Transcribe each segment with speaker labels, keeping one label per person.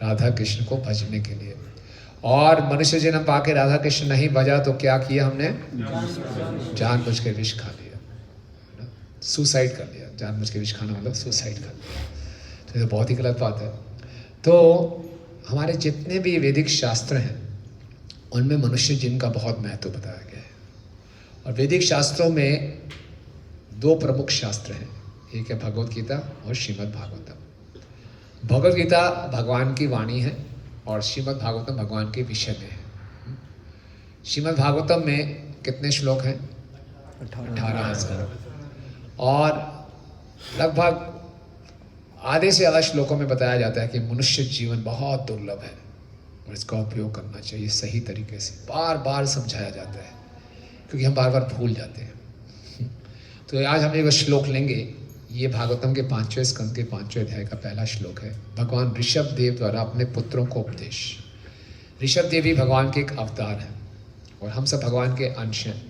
Speaker 1: राधा कृष्ण को भजने के लिए। और मनुष्य जन्म पाके राधा कृष्ण नहीं भजा तो क्या किया हमने? जानबूझ के विष खा लिया, सुसाइड कर लिया। जानबूझ के विष खाना मतलब सुसाइड कर लिया, तो ये बहुत ही गलत बात है। तो हमारे जितने भी वैदिक शास्त्र हैं उनमें मनुष्य जीवन का बहुत महत्व बताया गया है। और वैदिक शास्त्रों में दो प्रमुख शास्त्र हैं, एक है भगवत गीता और श्रीमद् भागवतम। भगवत गीता भगवान की वाणी है और श्रीमद् भागवतम भगवान के विषय में है। श्रीमद् भागवतम में कितने श्लोक हैं? 18,000। और लगभग आधे से ज़्यादा श्लोकों में बताया जाता है कि मनुष्य जीवन बहुत दुर्लभ है और इसका उपयोग करना चाहिए सही तरीके से। बार बार समझाया जाता है क्योंकि हम बार बार भूल जाते हैं। तो आज हम एक श्लोक लेंगे, ये भागवतम के 5वें स्कंद के 5वें अध्याय का पहला श्लोक है। भगवान ऋषभ देव द्वारा अपने पुत्रों को उपदेश। ऋषभ देव भी भगवान के एक अवतार हैं और हम सब भगवान के अंश हैं।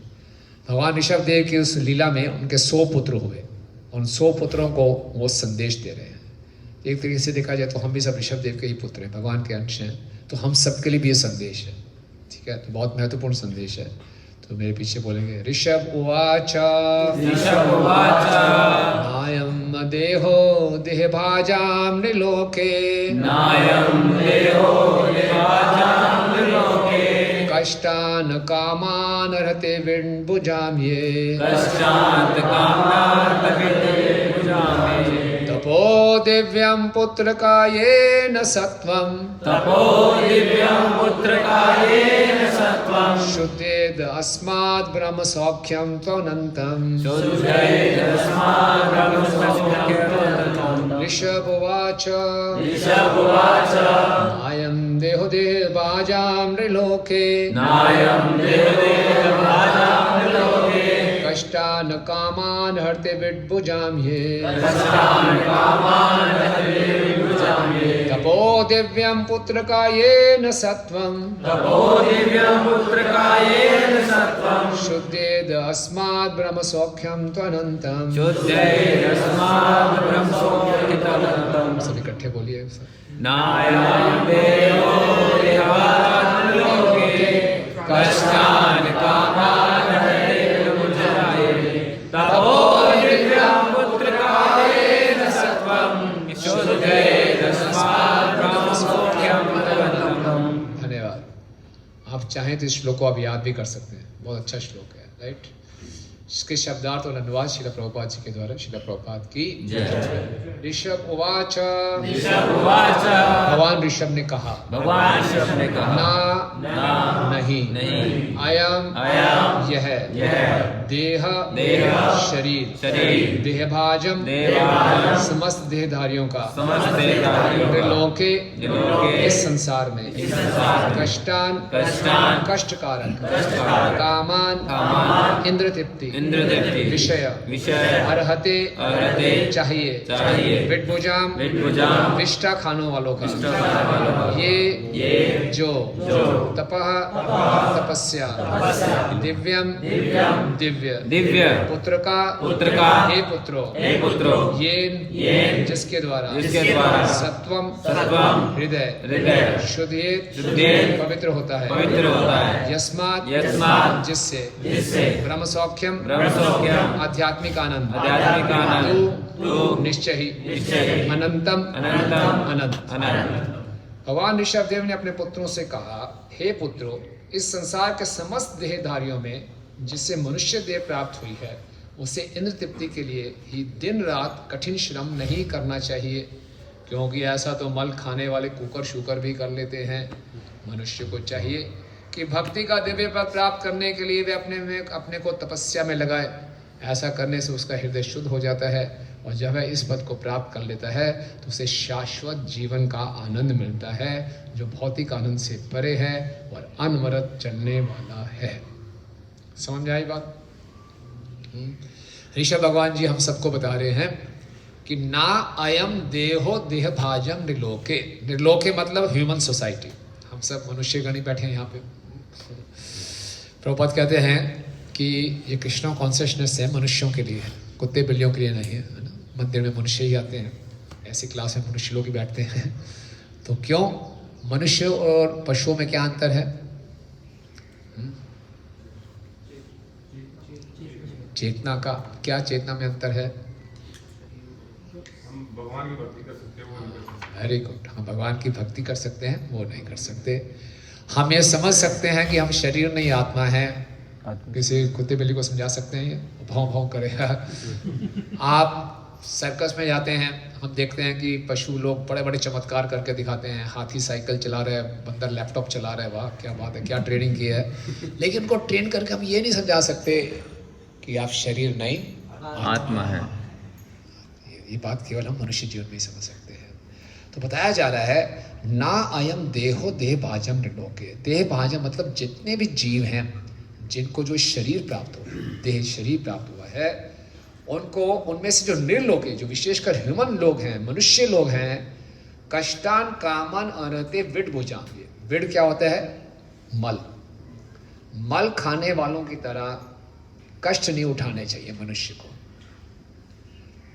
Speaker 1: भगवान ऋषभ देव की उस लीला में उनके 100 पुत्र हुए। उन 100 पुत्रों को वो संदेश दे रहे हैं। एक तरीके से देखा जाए तो हम भी सब ऋषभ देव के ही पुत्र हैं, भगवान के अंश हैं, तो हम सबके लिए भी ये संदेश है। ठीक है, तो बहुत महत्वपूर्ण संदेश है। तो मेरे पीछे बोलेंगे, ऋषभ उवाच नायं देहो देहभाजां नृलोके कष्टान् कामान् हरते विण्भुजां ये तपो दिव्यं पुत्रकायेन सत्वं शुद्धेद अस्मात् ब्रह्म सौख्यं त्वनन्तं। ऋषभ उवाच नायं देहो देहभाजां नृलोके कष्टान् कामान् हरते विड्भुजां ये तपो दिव्यं पुत्रकायेन सत्वं शुद्धेद अस्मात् ब्रह्म सौख्यं त्वनन्तं। सब इकट्ठे बोलिए।
Speaker 2: नायं देहो देहभाजां नृलोके कष्टान् कामान् हरते विड्भुजां ये तपो दिव्यं पुत्रकायेन सत्वं शुद्धेद अस्मात् ब्रह्म सौख्यं त्वनन्तं।
Speaker 1: धन्यवाद। आप चाहें तो इस श्लोक को आप याद भी कर सकते हैं, बहुत अच्छा श्लोक है, राइट। इसके शब्दार्थ और अनुवाद शिला प्रभुपाद जी के द्वारा, शिला प्रभुपाद की जय। ऋषभ उवाच भगवान ऋषभ ने कहा ना नहीं अयम यह देह शरीर देहभाजम समस्त देहधारियों का त्रिलोके इस संसार में कष्टान कष्ट कारक कामान इंद्र तृप्ति विषय अर्हते चाहिए विड्भुजाम विष्टा खानों वालों का ये जो तपस्या दिव्यम दिव्य पुत्र का हे पुत्रो ये जिसके द्वारा सत्वम हृदय शुद्ध पवित्र होता है यस्मात् जिससे ब्रह्म सौख्यम आध्यात्मिक आनंद तू निश्चय ही अनंतम अनंत। भगवान ऋषभ देव ने अपने पुत्रों से कहा, हे पुत्रों, इस संसार के समस्त देहधारियों में जिससे मनुष्य देह प्राप्त हुई है उसे इंद्र तृप्ति के लिए ही दिन रात कठिन श्रम नहीं करना चाहिए, क्योंकि ऐसा तो मल खाने वाले कुकर शुकर भी कर लेते हैं। मनुष्य को चाहिए कि भक्ति का दिव्य पद प्राप्त करने के लिए वे अपने को तपस्या में लगाए। ऐसा करने से उसका हृदय शुद्ध हो जाता है और जब वह इस पद को प्राप्त कर लेता है तो उसे शाश्वत जीवन का आनंद मिलता है जो भौतिक आनंद से परे है और अनवरत चलने वाला है। समझ आई बात? ऋषभ भगवान जी हम सबको बता रहे हैं कि ना अयम देहो देहभाजम नृलोके। नृलोके मतलब ह्यूमन सोसाइटी, हम सब मनुष्य गण ही बैठे हैं यहाँ पे। प्रभुपाद कहते हैं कि ये कृष्णा कॉन्शियसनेस है मनुष्यों के लिए, कुत्ते बिल्लियों के लिए नहीं है ना। मंदिर में मनुष्य ही आते हैं, ऐसी क्लास में मनुष्य लोग ही बैठते हैं। तो क्यों मनुष्य और पशुओं में क्या अंतर है? चेतना का क्या, चेतना में अंतर है?
Speaker 3: हम भगवान की भक्ति कर सकते हैं, वो नहीं कर सकते।
Speaker 1: Very good. हम भगवान की भक्ति कर सकते हैं, वो नहीं कर सकते। हम ये समझ सकते हैं कि हम शरीर नहीं आत्मा है। किसी कुत्ते बिल्ली को समझा सकते हैं ये? भौं भौं करेगा। आप सर्कस में जाते हैं, हम देखते हैं कि पशु लोग बड़े बड़े चमत्कार करके दिखाते हैं। हाथी साइकिल चला रहे हैं, बंदर लैपटॉप चला रहे हैं, वाह क्या बात है, क्या ट्रेनिंग की है। लेकिन उनको ट्रेन करके हम ये नहीं समझा सकते कि आप शरीर नहीं
Speaker 2: आत्मा है।
Speaker 1: ये बात केवल हम मनुष्य जीवन में ही समझ सकते हैं। तो बताया जा रहा है ना अयम देहो देह भाजम नृलोके। देह भाजम मतलब जितने भी जीव हैं जिनको जो शरीर प्राप्त हुआ, देह शरीर प्राप्त हुआ है, उनको उनमें से जो निर्लोके, जो विशेषकर ह्यूमन लोग हैं, मनुष्य लोग हैं, कष्टान कामन अनते विड भुजांगे। विड क्या होता है? मल। मल खाने वालों की तरह कष्ट नहीं उठाने चाहिए मनुष्य को।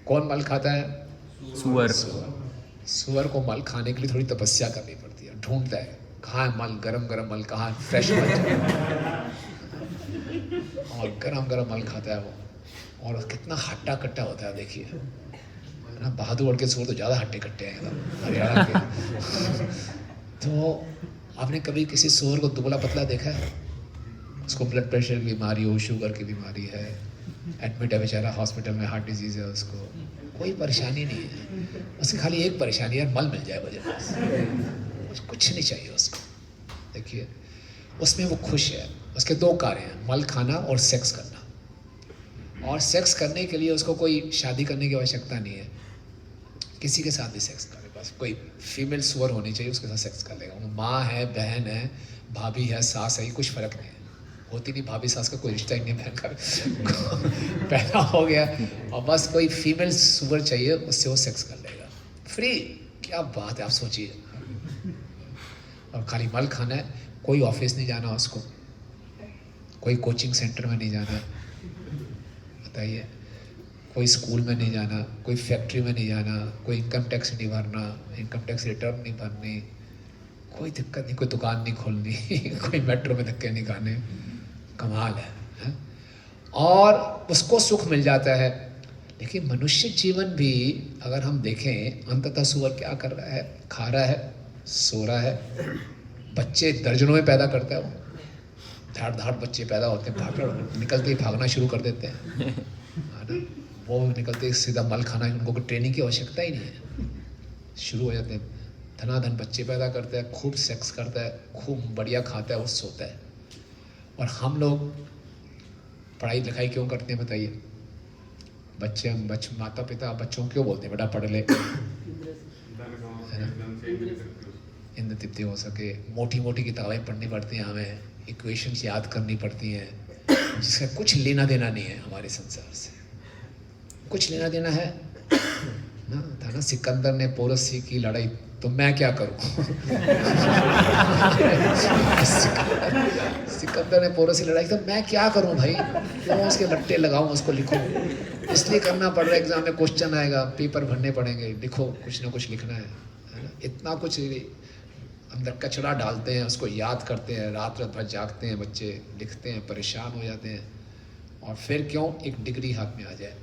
Speaker 1: कौन मल खाता है?
Speaker 2: सुअर।
Speaker 1: सुअर को मल खाने के लिए थोड़ी तपस्या करनी पड़ती है, ढूंढता है कहाँ है मल, गरम गरम मल कहाँ, फ्रेश मल, और गरम गरम मल खाता है वो। और कितना हट्टा कट्टा होता है देखिए ना। बहादुर के सुअर तो ज़्यादा हट्टे कट्टे हैं एकदम, हरियाणा के। तो आपने कभी किसी सुअर को दुबला पतला देखा है? उसको ब्लड प्रेशर की बीमारी हो, शुगर की बीमारी है, एडमिट है बेचारा हॉस्पिटल में, हार्ट डिजीज़ है उसको, कोई परेशानी नहीं है। उसकी खाली एक परेशानी है, मल मिल जाए वजह, कुछ नहीं चाहिए उसको। देखिए उसमें वो खुश है। उसके दो कार्य हैं, मल खाना और सेक्स करना। और सेक्स करने के लिए उसको कोई शादी करने की आवश्यकता नहीं है, किसी के साथ भी सेक्स करे, बस कोई फीमेल सुअर होनी चाहिए, उसके साथ सेक्स कर लेगा। वो माँ है, बहन है, भाभी है, सास है, कुछ फ़र्क नहीं है। होती नहीं भाभी सास का कोई रिश्ता ही नहीं, बहन का पैदा हो गया और बस कोई फीमेल सुअर चाहिए, उससे वो सेक्स कर लेगा फ्री। क्या बात है, आप सोचिए। और खाली मल खाना है, कोई ऑफिस नहीं जाना उसको, कोई कोचिंग सेंटर में नहीं जाना, बताइए, कोई स्कूल में नहीं जाना, कोई फैक्ट्री में नहीं जाना, कोई इनकम टैक्स नहीं भरना, इनकम टैक्स रिटर्न नहीं भरनी, कोई दिक्कत नहीं, कोई दुकान नहीं खोलनी, कोई मेट्रो में धक्के नहीं खाने। कमाल है? और उसको सुख मिल जाता है। लेकिन मनुष्य जीवन भी अगर हम देखें, अंततः सुअर क्या कर रहा है? खा रहा है, सो रहा है, बच्चे दर्जनों में पैदा करता है वो, धाड़ धाड़ बच्चे पैदा होते हैं, भाग निकलते ही भागना शुरू कर देते हैं, है ना। वो निकलते ही सीधा मल खाना, उनको कोई ट्रेनिंग की आवश्यकता ही नहीं है, शुरू हो जाते हैं। धनाधन बच्चे पैदा करता है, खूब सेक्स करता है, खूब बढ़िया खाता है और सोता है। और हम लोग पढ़ाई लिखाई क्यों करते हैं बताइए? माता पिता बच्चों क्यों बोलते हैं बेटा पढ़ ले, इंद्र तृप्ति हो सके, मोटी मोटी किताबें पढ़नी पड़ती हैं, हमें इक्वेशंस याद करनी पड़ती हैं, जिसका कुछ लेना देना नहीं है हमारे संसार से। कुछ लेना देना है ना, था ना सिकंदर ने पोरस की लड़ाई, तो मैं क्या करूं? सिकंदर ने पोरस की लड़ाई, तो मैं क्या करूं भाई? क्यों उसके लट्टे लगाऊं, उसको लिखूं? इसलिए करना पड़ रहा है, एग्जाम में क्वेश्चन आएगा, पेपर भरने पड़ेंगे, लिखो, कुछ ना कुछ लिखना है ना। इतना कुछ अंदर कचरा डालते हैं, उसको याद करते हैं, रात रात भर जागते हैं बच्चे, लिखते हैं, परेशान हो जाते हैं। और फिर क्यों? एक डिग्री हाथ में आ जाए,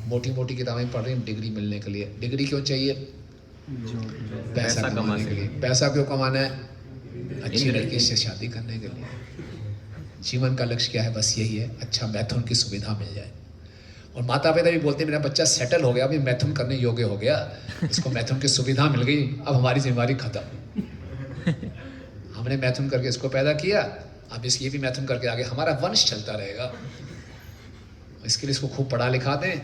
Speaker 1: मोटी मोटी किताबें पढ़ रही हैं डिग्री मिलने के लिए। डिग्री क्यों चाहिए? पैसा कमाने के लिए। पैसा क्यों कमाना है? अच्छी लड़की से शादी करने के लिए। जीवन का लक्ष्य क्या है? बस यही है, अच्छा मैथुन की सुविधा मिल जाए। और माता पिता भी बोलते हैं मेरा बच्चा सेटल हो गया, अभी मैथुन करने योग्य हो गया, इसको मैथुन की सुविधा मिल गई, अब हमारी जिम्मेदारी खत्म। हमने मैथुन करके इसको पैदा किया, अब इसलिए भी मैथुन करके आगे हमारा वंश चलता रहेगा। इसके लिए इसको खूब पढ़ा लिखा दें,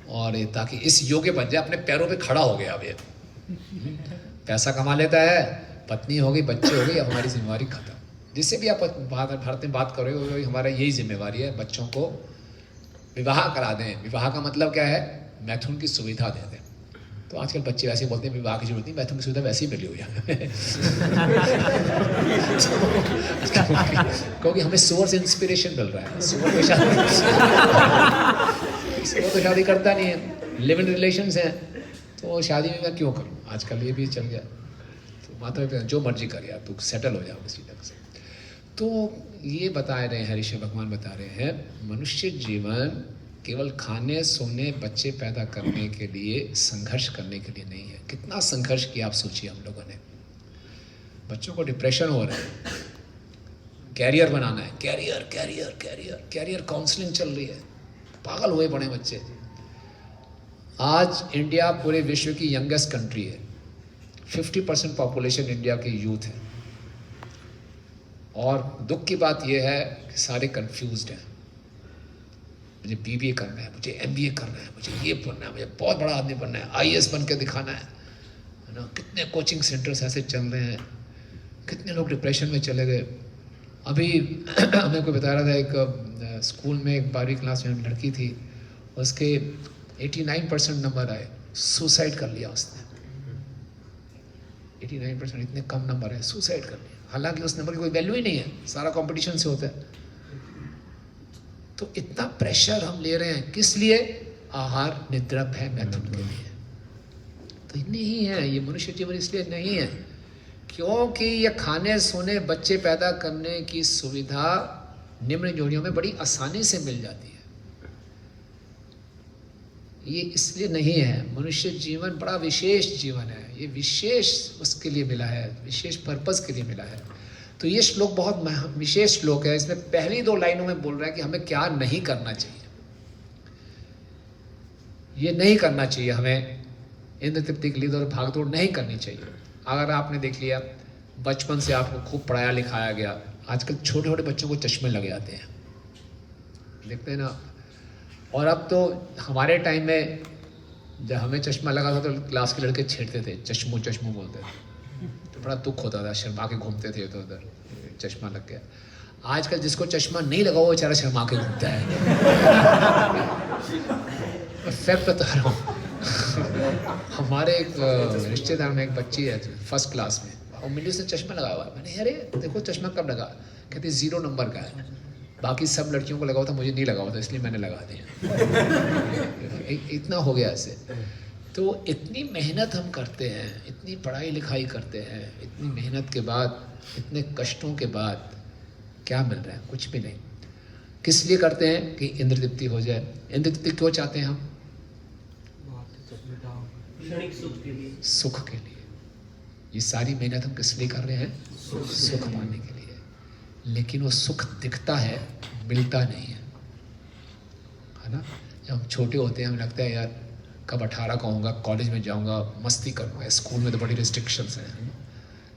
Speaker 1: और ताकि इस योग्य बन जाए, अपने पैरों पे खड़ा हो गया। अब ये पैसा कमा लेता है, पत्नी हो गई, बच्चे हो गए, अब हमारी जिम्मेवारी खत्म। जिससे भी आप भारत में बात करो, हमारा यही जिम्मेवारी है, बच्चों को विवाह करा दें। विवाह का मतलब क्या है? मैथुन की सुविधा दे दें। तो आजकल बच्चे वैसे बोलते हैं विवाह की जरूरत नहीं, मैथुन की सुविधा वैसे ही मिली हुई है। क्योंकि हमें सुअर से इंस्पिरेशन मिल रहा है। सुअर तो शादी करता नहीं है, लिव इन रिलेशंस हैं, तो शादी में मैं क्यों करूं? आजकल ये भी चल गया। तो माता पिता जो मर्जी कर यार, तू सेटल हो जाओ किसी ढंग से। तो ये बता रहे हैं ऋषि भगवान, बता रहे हैं मनुष्य जीवन केवल खाने सोने बच्चे पैदा करने के लिए संघर्ष करने के लिए नहीं है। कितना संघर्ष किया आप सोचिए हम लोगों ने। बच्चों को डिप्रेशन हो रहा है, कैरियर बनाना है, career career career career counselling चल रही है, पागल हुए पड़े बच्चे। आज इंडिया पूरे विश्व की यंगेस्ट कंट्री है, 50% पॉपुलेशन इंडिया की यूथ है, और दुख की बात यह है कि सारे कंफ्यूज्ड हैं। मुझे बीबीए करना है, मुझे एमबीए करना है, मुझे ये बनना है, मुझे बहुत बड़ा आदमी बनना है, आईएएस बन के दिखाना है ना। कितने कोचिंग सेंटर्स ऐसे चल रहे हैं, कितने लोग डिप्रेशन में चले गए। अभी हमें कोई बता रहा था, एक स्कूल में एक 12वीं क्लास में लड़की थी, उसके 89% नंबर आए, सुसाइड कर लिया उसने। 89% इतने कम नंबर है, सुसाइड कर लिया। हालांकि उस नंबर की कोई वैल्यू ही नहीं है, सारा कंपटीशन से होता है। तो इतना प्रेशर हम ले रहे हैं किस लिए? आहार निद्रा भय मैथुन के लिए। तो नहीं है ये मनुष्य जीवन, इसलिए नहीं है क्योंकि ये खाने सोने बच्चे पैदा करने की सुविधा निम्न जोड़ियों में बड़ी आसानी से मिल जाती है। ये इसलिए नहीं है। मनुष्य जीवन बड़ा विशेष जीवन है, ये विशेष उसके लिए मिला है, विशेष पर्पस के लिए मिला है। तो ये श्लोक बहुत विशेष श्लोक है। इसमें पहली 2 लाइनों में बोल रहा है कि हमें क्या नहीं करना चाहिए। ये नहीं करना चाहिए हमें, इंद्र तृप्ति के लिए दौड़ भागदौड़ नहीं करनी चाहिए। अगर आपने देख लिया बचपन से आपको खूब पढ़ाया लिखाया गया, आजकल छोटे छोटे बच्चों को चश्मे लग जाते हैं, देखते हैं ना। और अब तो हमारे टाइम में जब हमें चश्मा लगा था तो क्लास के लड़के छेड़ते थे, चश्मू चश्मू बोलते थे, तो बड़ा दुख होता था, शर्मा के घूमते थे इधर उधर, चश्मा लग गया। आजकल जिसको चश्मा नहीं लगा वो बेचारा शर्मा के घूमता है। फैक्ट बता रहा हूँ। हमारे एक रिश्तेदार में एक बच्ची है 1st क्लास में, और मिली से चश्मा लगा हुआ है। मैंने अरे देखो चश्मा कब लगा? कहते 0 नंबर का है, बाकी सब लड़कियों को लगा हुआ था, मुझे नहीं लगा हुआ था इसलिए मैंने लगा दिया। इतना हो गया ऐसे। तो इतनी मेहनत हम करते हैं, इतनी पढ़ाई लिखाई करते हैं, इतनी मेहनत के बाद, इतने कष्टों के बाद क्या मिल रहा है? कुछ भी नहीं। किस लिए करते हैं? कि इंद्र तृप्ति हो जाए। इंद्र तृप्ति क्यों चाहते हैं हम? सुख के लिए। ये सारी मेहनत हम किस लिए कर रहे हैं? सुख पाने के लिए। लेकिन वो सुख दिखता है, मिलता नहीं है ना। जब हम छोटे होते हैं हमें लगता है यार कब 18 का होऊंगा, कॉलेज में जाऊंगा, मस्ती करूंगा। स्कूल में तो बड़ी रिस्ट्रिक्शंस हैं।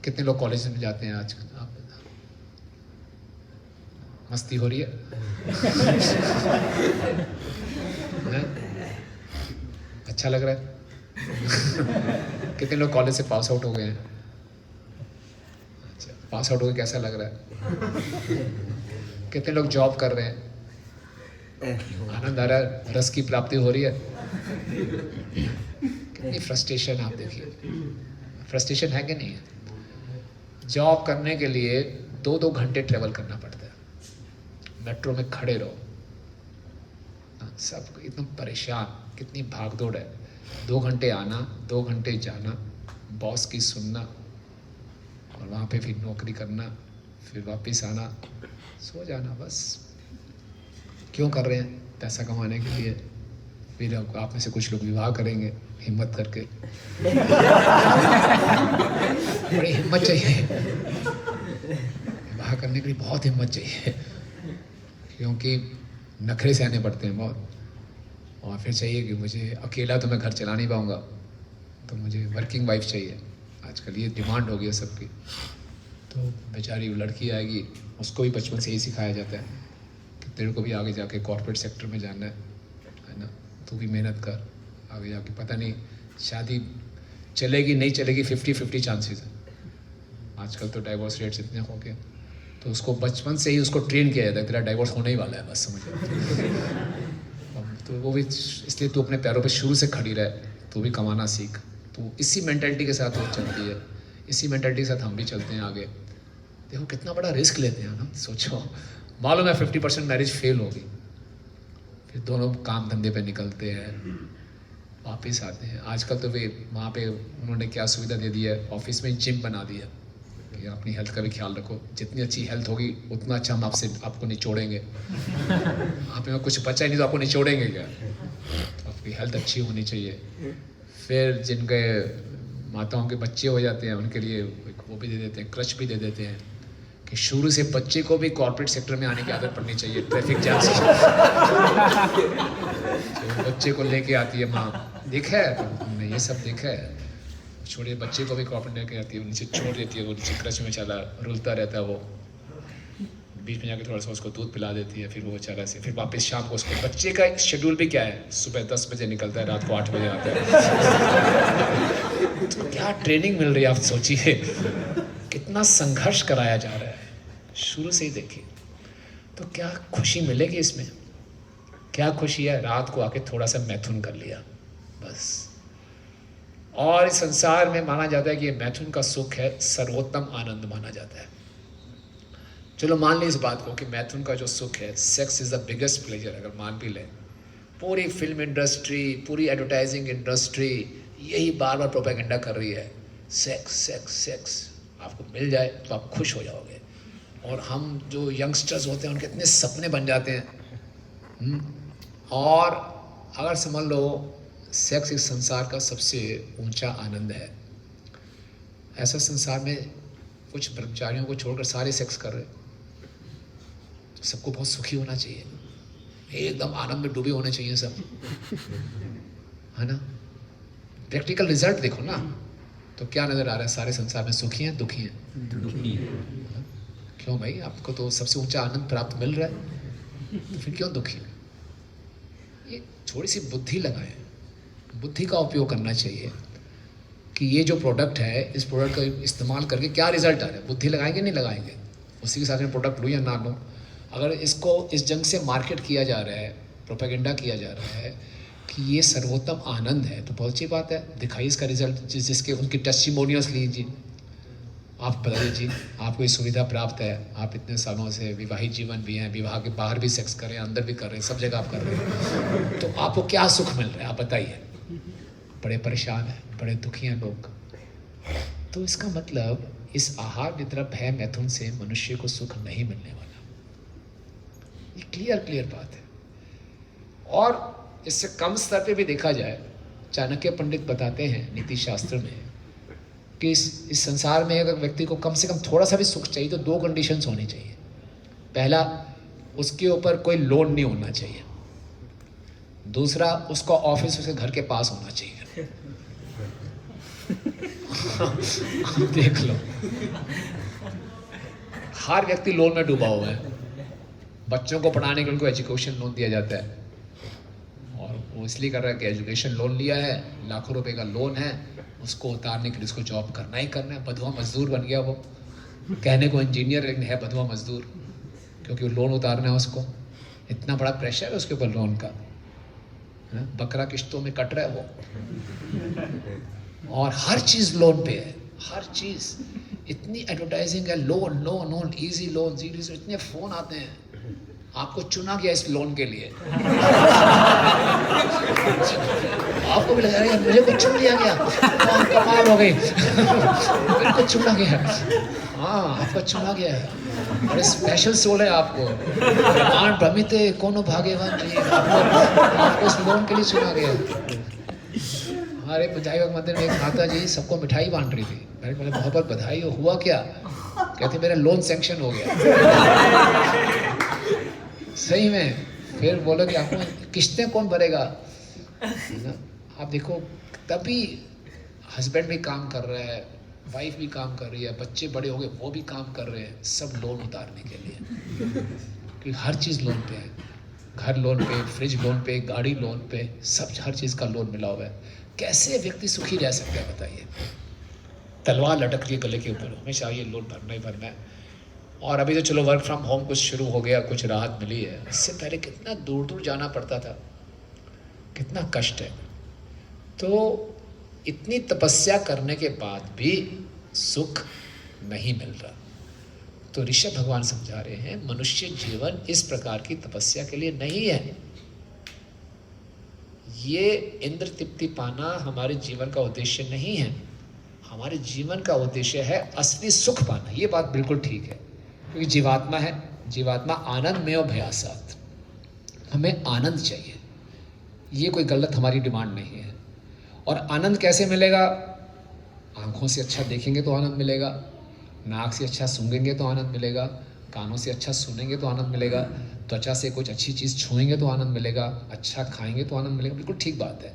Speaker 1: कितने लोग कॉलेज में जाते हैं आजकल? आप मस्ती हो रही है? अच्छा लग रहा है? कितने लोग कॉलेज से पास आउट हो गए हैं? अच्छा, पास आउट हो गए कैसा लग रहा है? कितने लोग जॉब कर रहे हैं? आनंद आ रहा है? रस की प्राप्ति हो रही है? कितनी फ्रस्ट्रेशन आप देखिए। फ्रस्ट्रेशन है कि नहीं है? जॉब करने के लिए 2-2 घंटे ट्रेवल करना पड़ता है, मेट्रो में खड़े रहो, सब एकदम परेशान, कितनी भागदौड़ है। 2 घंटे आना, 2 घंटे जाना, बॉस की सुनना, और वहाँ पे फिर नौकरी करना, फिर वापस आना, सो जाना। बस क्यों कर रहे हैं? पैसा कमाने के लिए। फिर आप में से कुछ लोग विवाह करेंगे हिम्मत करके। बड़ी हिम्मत चाहिए विवाह करने के लिए, बहुत हिम्मत चाहिए, क्योंकि नखरे सहने पड़ते हैं बहुत। और फिर चाहिए कि मुझे अकेला तो मैं घर चला नहीं पाऊँगा, तो मुझे वर्किंग वाइफ चाहिए। आजकल ये डिमांड हो गई है सबकी। तो बेचारी वो लड़की आएगी, उसको भी बचपन से ही सिखाया जाता है कि तेरे को भी आगे जाके कॉर्पोरेट सेक्टर में जाना है ना, तू भी मेहनत कर, आगे जाके पता नहीं शादी चलेगी नहीं चलेगी, 50-50 चांसेस है। आजकल तो डाइवोर्स रेट्स इतने हो गए, तो उसको बचपन से ही उसको ट्रेन किया जाता है, तेरा डाइवोर्स होने ही वाला है, बस समझ। तो वो भी इसलिए तू अपने पैरों पे शुरू से खड़ी रहे, तू भी कमाना सीख। तो इसी मेंटालिटी के साथ वो चलती है, इसी मेंटालिटी के साथ हम भी चलते हैं आगे। देखो कितना बड़ा रिस्क लेते हैं ना। सोचो, मालूम है 50% मैरिज फेल होगी, फिर दोनों काम धंधे पे निकलते हैं, वापस आते हैं। आजकल तो वे वहाँ पे उन्होंने क्या सुविधा दे दी है, ऑफिस में जिम बना दिया कि अपनी हेल्थ का भी ख्याल रखो, जितनी अच्छी हेल्थ होगी उतना अच्छा हम आपको निचोड़ेंगे। आप में कुछ बचा ही नहीं तो आपको निचोड़ेंगे क्या? आपकी हेल्थ अच्छी होनी चाहिए। फिर जिनके माताओं के बच्चे हो जाते हैं उनके लिए वो भी दे देते हैं, क्रच भी दे देते हैं कि शुरू से बच्चे को भी कॉर्पोरेट सेक्टर में आने की आदत पड़नी चाहिए, ट्रैफिक जैम से। तो बच्चे को लेके आती है माँ, देखा है तुमने ये सब देखा है? छोटे बच्चे को भी कॉर्पोरेट लेके आती है, नीचे छोड़ देती है, वो नीचे क्रच में चला रुलता रहता है, वो बीच में जाके थोड़ा सा उसको दूध पिला देती है, फिर वो चला से फिर वापस शाम को उसको। बच्चे का शेड्यूल भी क्या है, सुबह 10 बजे निकलता है, रात को 8 बजे आता है। तो क्या ट्रेनिंग मिल रही है, आप सोचिए कितना संघर्ष कराया जा रहा है शुरू से ही। देखिए तो क्या खुशी मिलेगी इसमें? क्या खुशी है? रात को आके थोड़ा सा मैथुन कर लिया बस। और इस संसार में माना जाता है कि ये मैथुन का सुख है, सर्वोत्तम आनंद माना जाता है। चलो मान ली इस बात को कि मैथुन का जो सुख है, sex is the biggest pleasure, अगर मान भी लें, पूरी फिल्म इंडस्ट्री, पूरी एडवर्टाइजिंग इंडस्ट्री यही बार बार प्रोपेगेंडा कर रही है, सेक्स सेक्स सेक्स, आपको मिल जाए तो आप खुश हो जाओगे। और हम जो यंगस्टर्स होते हैं उनके इतने सपने बन जाते हैं। और अगर समझ लो सेक्स इस संसार का सबसे ऊंचा आनंद है, ऐसा संसार में कुछ ब्रह्मचारियों को छोड़कर सारे सेक्स कर रहे, सबको बहुत सुखी होना चाहिए, एकदम आनंद में डूबे होने चाहिए सब, है ना? प्रैक्टिकल रिजल्ट देखो ना, तो क्या नजर आ रहा है? सारे संसार में सुखी हैं, दुखी हैं? क्यों भाई? आपको तो सबसे ऊंचा आनंद प्राप्त मिल रहा है, तो फिर क्यों दुखी? ये थोड़ी सी बुद्धि लगाएं, बुद्धि का उपयोग करना चाहिए कि ये जो प्रोडक्ट है, इस प्रोडक्ट का इस्तेमाल करके क्या रिजल्ट आ रहा है। बुद्धि लगाएंगे नहीं लगाएंगे, उसी के साथ में प्रोडक्ट लूँ या ना लूँ। अगर इसको इस जंग से मार्केट किया जा रहा है, प्रोपेगेंडा किया जा रहा है कि ये सर्वोत्तम आनंद है, तो बहुत अच्छी बात है, दिखाइए इसका रिजल्ट। जिसके उनकी टेस्टिमोनियल्स लीजिए, आप बताइए जी आपको ये सुविधा प्राप्त है, आप इतने सालों से विवाहित जीवन भी हैं, विवाह के बाहर भी सेक्स कर रहे हैं, अंदर भी कर रहे हैं, सब जगह आप कर रहे हैं, तो आपको क्या सुख मिल रहा है? आप बताइए। बड़े परेशान हैं, बड़े दुखी हैं लोग। तो इसका मतलब इस आहार निद्रा भय मैथुन से मनुष्य को सुख नहीं मिलने वाला। ये क्लियर बात है। और इससे कम स्तर पे भी देखा जाए, चाणक्य पंडित बताते हैं नीति शास्त्र में कि इस संसार में अगर व्यक्ति को कम से कम थोड़ा सा भी सुख चाहिए तो 2 कंडीशंस होनी चाहिए। पहला, उसके ऊपर कोई लोन नहीं होना चाहिए। दूसरा, उसका ऑफिस उसके घर के पास होना चाहिए। देख लो, हर व्यक्ति लोन में डूबा हुआ है। बच्चों को पढ़ाने के लिए उनको एजुकेशन लोन दिया जाता है, और वो इसलिए कर रहा है कि एजुकेशन लोन लिया है, लाखों रुपए का लोन है, उसको उतारने के लिए उसको जॉब करना ही करना है। बधुआ मजदूर बन गया वो, कहने को इंजीनियर लेकिन है बधुआ मजदूर, क्योंकि वो लोन उतारना है उसको। इतना बड़ा प्रेशर है उसके ऊपर लोन का, बकरा किश्तों में कट रहा है वो, और हर चीज लोन पे है, हर चीज। इतनी एडवर्टाइजिंग है, loan loan loan, easy loan, इतने फोन आते हैं। आपको चुना गया इस लोन के लिए, आपको भी लगा यार मुझे को चुन लिया गया, कमाल हो गई, मेरे को चुना गया। हाँ, आपको चुना गया है, बड़े स्पेशल सोल है आपको। ब्रह्मांड भ्रमित कोनो भाग्यवान जी, आपको इस लोन के लिए चुना गया। हमारे बधाई बाग मंदिर में एक माता जी सबको मिठाई बांट रही थी। मैंने बोला बहुत बहुत बधाई हो, हुआ क्या? कहते मेरा लोन सैंक्शन हो गया। सही में। फिर बोलो कि आपको किस्तें कौन भरेगा? आप देखो, तभी हस्बैंड भी काम कर रहा है, वाइफ भी काम कर रही है, बच्चे बड़े हो गए वो भी काम कर रहे हैं, सब लोन उतारने के लिए। क्योंकि हर चीज़ लोन पे है, घर लोन पे, फ्रिज लोन पे, गाड़ी लोन पे, सब हर चीज़ का लोन मिला हुआ है। कैसे व्यक्ति सुखी रह सकता है बताइए? तलवार लटक रही है गले के ऊपर, हमेशा ये लोन भरना ही भरना है। और अभी तो चलो वर्क फ्रॉम होम कुछ शुरू हो गया, कुछ राहत मिली है। इससे पहले कितना दूर दूर जाना पड़ता था, कितना कष्ट है। तो इतनी तपस्या करने के बाद भी सुख नहीं मिल रहा। तो ऋषभ भगवान समझा रहे हैं मनुष्य जीवन इस प्रकार की तपस्या के लिए नहीं है। ये इंद्र तृप्ति पाना हमारे जीवन का उद्देश्य नहीं है। हमारे जीवन का उद्देश्य है असली सुख पाना। ये बात बिल्कुल ठीक है, क्योंकि जीवात्मा है, जीवात्मा आनंद में और भयासात, हमें आनंद चाहिए। ये कोई गलत हमारी डिमांड नहीं है। और आनंद कैसे मिलेगा? आँखों से अच्छा देखेंगे तो आनंद मिलेगा, नाक से अच्छा सूंघेंगे तो आनंद मिलेगा, कानों से अच्छा सुनेंगे तो आनंद मिलेगा, त्वचा से कुछ अच्छी चीज़ छुएंगे तो आनंद मिलेगा, अच्छा खाएंगे तो आनंद मिलेगा। बिल्कुल ठीक बात है।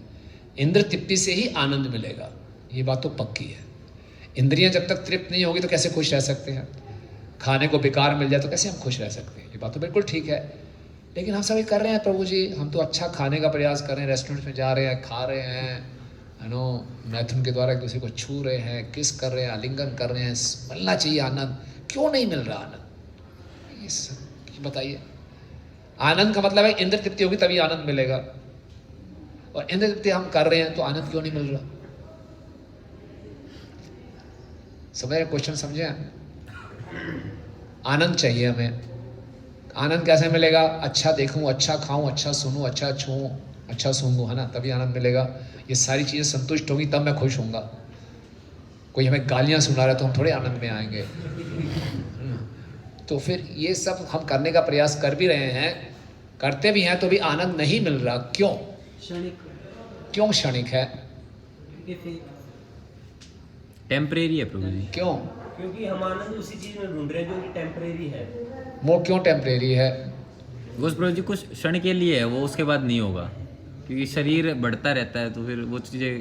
Speaker 1: इंद्र तृप्ति से ही आनंद मिलेगा, ये बात तो पक्की है। इंद्रियां जब तक तृप्त नहीं होगी तो कैसे खुश रह सकते हैं? खाने को बेकार मिल जाए तो कैसे हम खुश रह सकते हैं? ये बात तो बिल्कुल ठीक है। लेकिन हम सभी कर रहे हैं प्रभु जी, हम तो अच्छा खाने का प्रयास कर रहे हैं, रेस्टोरेंट में जा रहे हैं, खा रहे हैं, है नो, मैथुन के द्वारा एक दूसरे को छू रहे हैं, किस कर रहे हैं, आलिंगन कर रहे हैं। मिलना चाहिए आनंद, क्यों नहीं मिल रहा आनंद? ये बताइए। आनंद का मतलब है इंद्र तृप्ति होगी तभी आनंद मिलेगा, और इंद्र तृप्ति हम कर रहे हैं तो आनंद क्यों नहीं मिल रहा? समझे क्वेश्चन? समझे? आनंद चाहिए हमें। आनंद कैसे मिलेगा? अच्छा देखूं, अच्छा खाऊं, अच्छा सुनूं, अच्छा छूऊं, अच्छा सूंघूं, है ना, तभी आनंद मिलेगा। ये सारी चीज़ें संतुष्ट होंगी तब मैं खुश होऊंगा। कोई हमें गालियां सुना रहा है तो हम थोड़े आनंद में आएंगे। तो फिर ये सब हम करने का प्रयास कर भी रहे हैं, करते भी हैं, तो भी आनंद नहीं मिल रहा। क्यों? क्यों क्षणिक है?
Speaker 2: टेम्परेरी है प्रभु जी।
Speaker 1: क्यों?
Speaker 4: क्योंकि हम आनंद उसी चीज में ढूंढ रहे हैं जो कि टेम्परेरी है।
Speaker 1: वो क्यों टेम्परेरी है?
Speaker 2: वो प्रभु जी कुछ क्षण के लिए है, वो उसके बाद नहीं होगा, क्योंकि शरीर बढ़ता रहता है तो फिर वो चीज़ें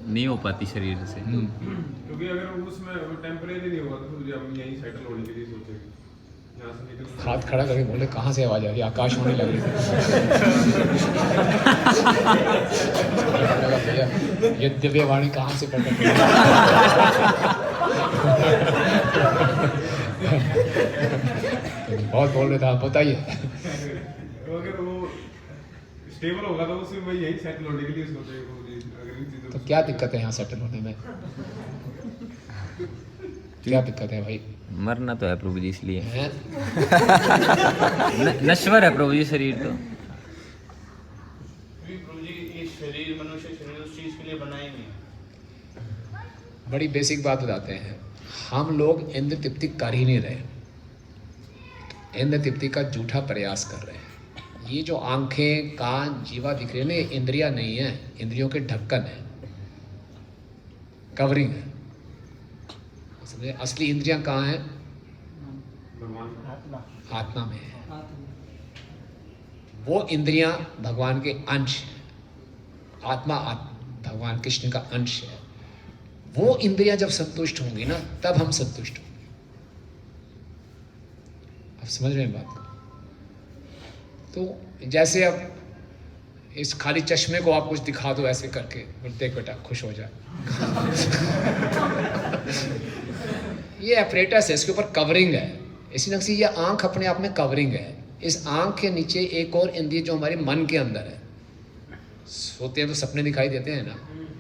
Speaker 2: नहीं हो पाती शरीर से।
Speaker 3: क्योंकि अगर उसमें टेम्परेरी नहीं होगा तो फिर हम यहीं सेटल होने के लिए सोचेंगे। यहाँ से निकल
Speaker 1: हाथ खड़ा करके बोले, कहाँ से आवाज आ रही? आकाश होने लग रही भैया, ये दिव्य वाणी कहाँ से प्रकट हुई? बहुत बोल रहे थे आप, बताइए।
Speaker 3: तो अगर वो स्टेबल होगा तो उसमें मैं यहीं सेटल होने के लिए सोचेगा। अगर इन चीज़ों
Speaker 1: तो क्या दिक्कत है यहाँ सेटल होने में? क्या दिक्कत है भाई?
Speaker 2: मरना तो है प्रभु जी, इसलिए
Speaker 1: हैं?
Speaker 2: नश्वर है प्रभु जी शरीर तो।
Speaker 5: प्रभु जी ये शरीर, मनुष्य शरीर उस चीज के लिए बना ही नहीं।
Speaker 1: बड़ी बेसिक बात बताते हैं। हम लोग इंद्र तृप्ति कर ही नहीं रहे, इंद्र तृप्ति का झूठा प्रयास कर रहे हैं। ये जो आंखें, कान, जीवा दिख रहे हैं ना, ये इंद्रियां नहीं है, इंद्रियों के ढक्कन है, कवरिंग है। समझे? असली इंद्रियां कहाँ हैं?
Speaker 3: भगवान
Speaker 1: आत्मा में है। वो इंद्रियां भगवान के अंश हैं। आत्मा भगवान कृष्ण का अंश है। वो इंद्रियां जब संतुष्ट होंगी ना, तब हम संतुष्ट होंगे। आप समझ रहे हैं बात को? तो जैसे अब इस खाली चश्मे को आप कुछ दिखा दो ऐसे करके, देख बेटा खुश हो जा। ये एपरेटस है, इसके ऊपर कवरिंग है। इसी ढंग से ये आंख अपने आप में कवरिंग है। इस आंख के नीचे एक और इंद्रिय जो हमारे मन के अंदर है। सोते हैं तो सपने दिखाई देते हैं ना,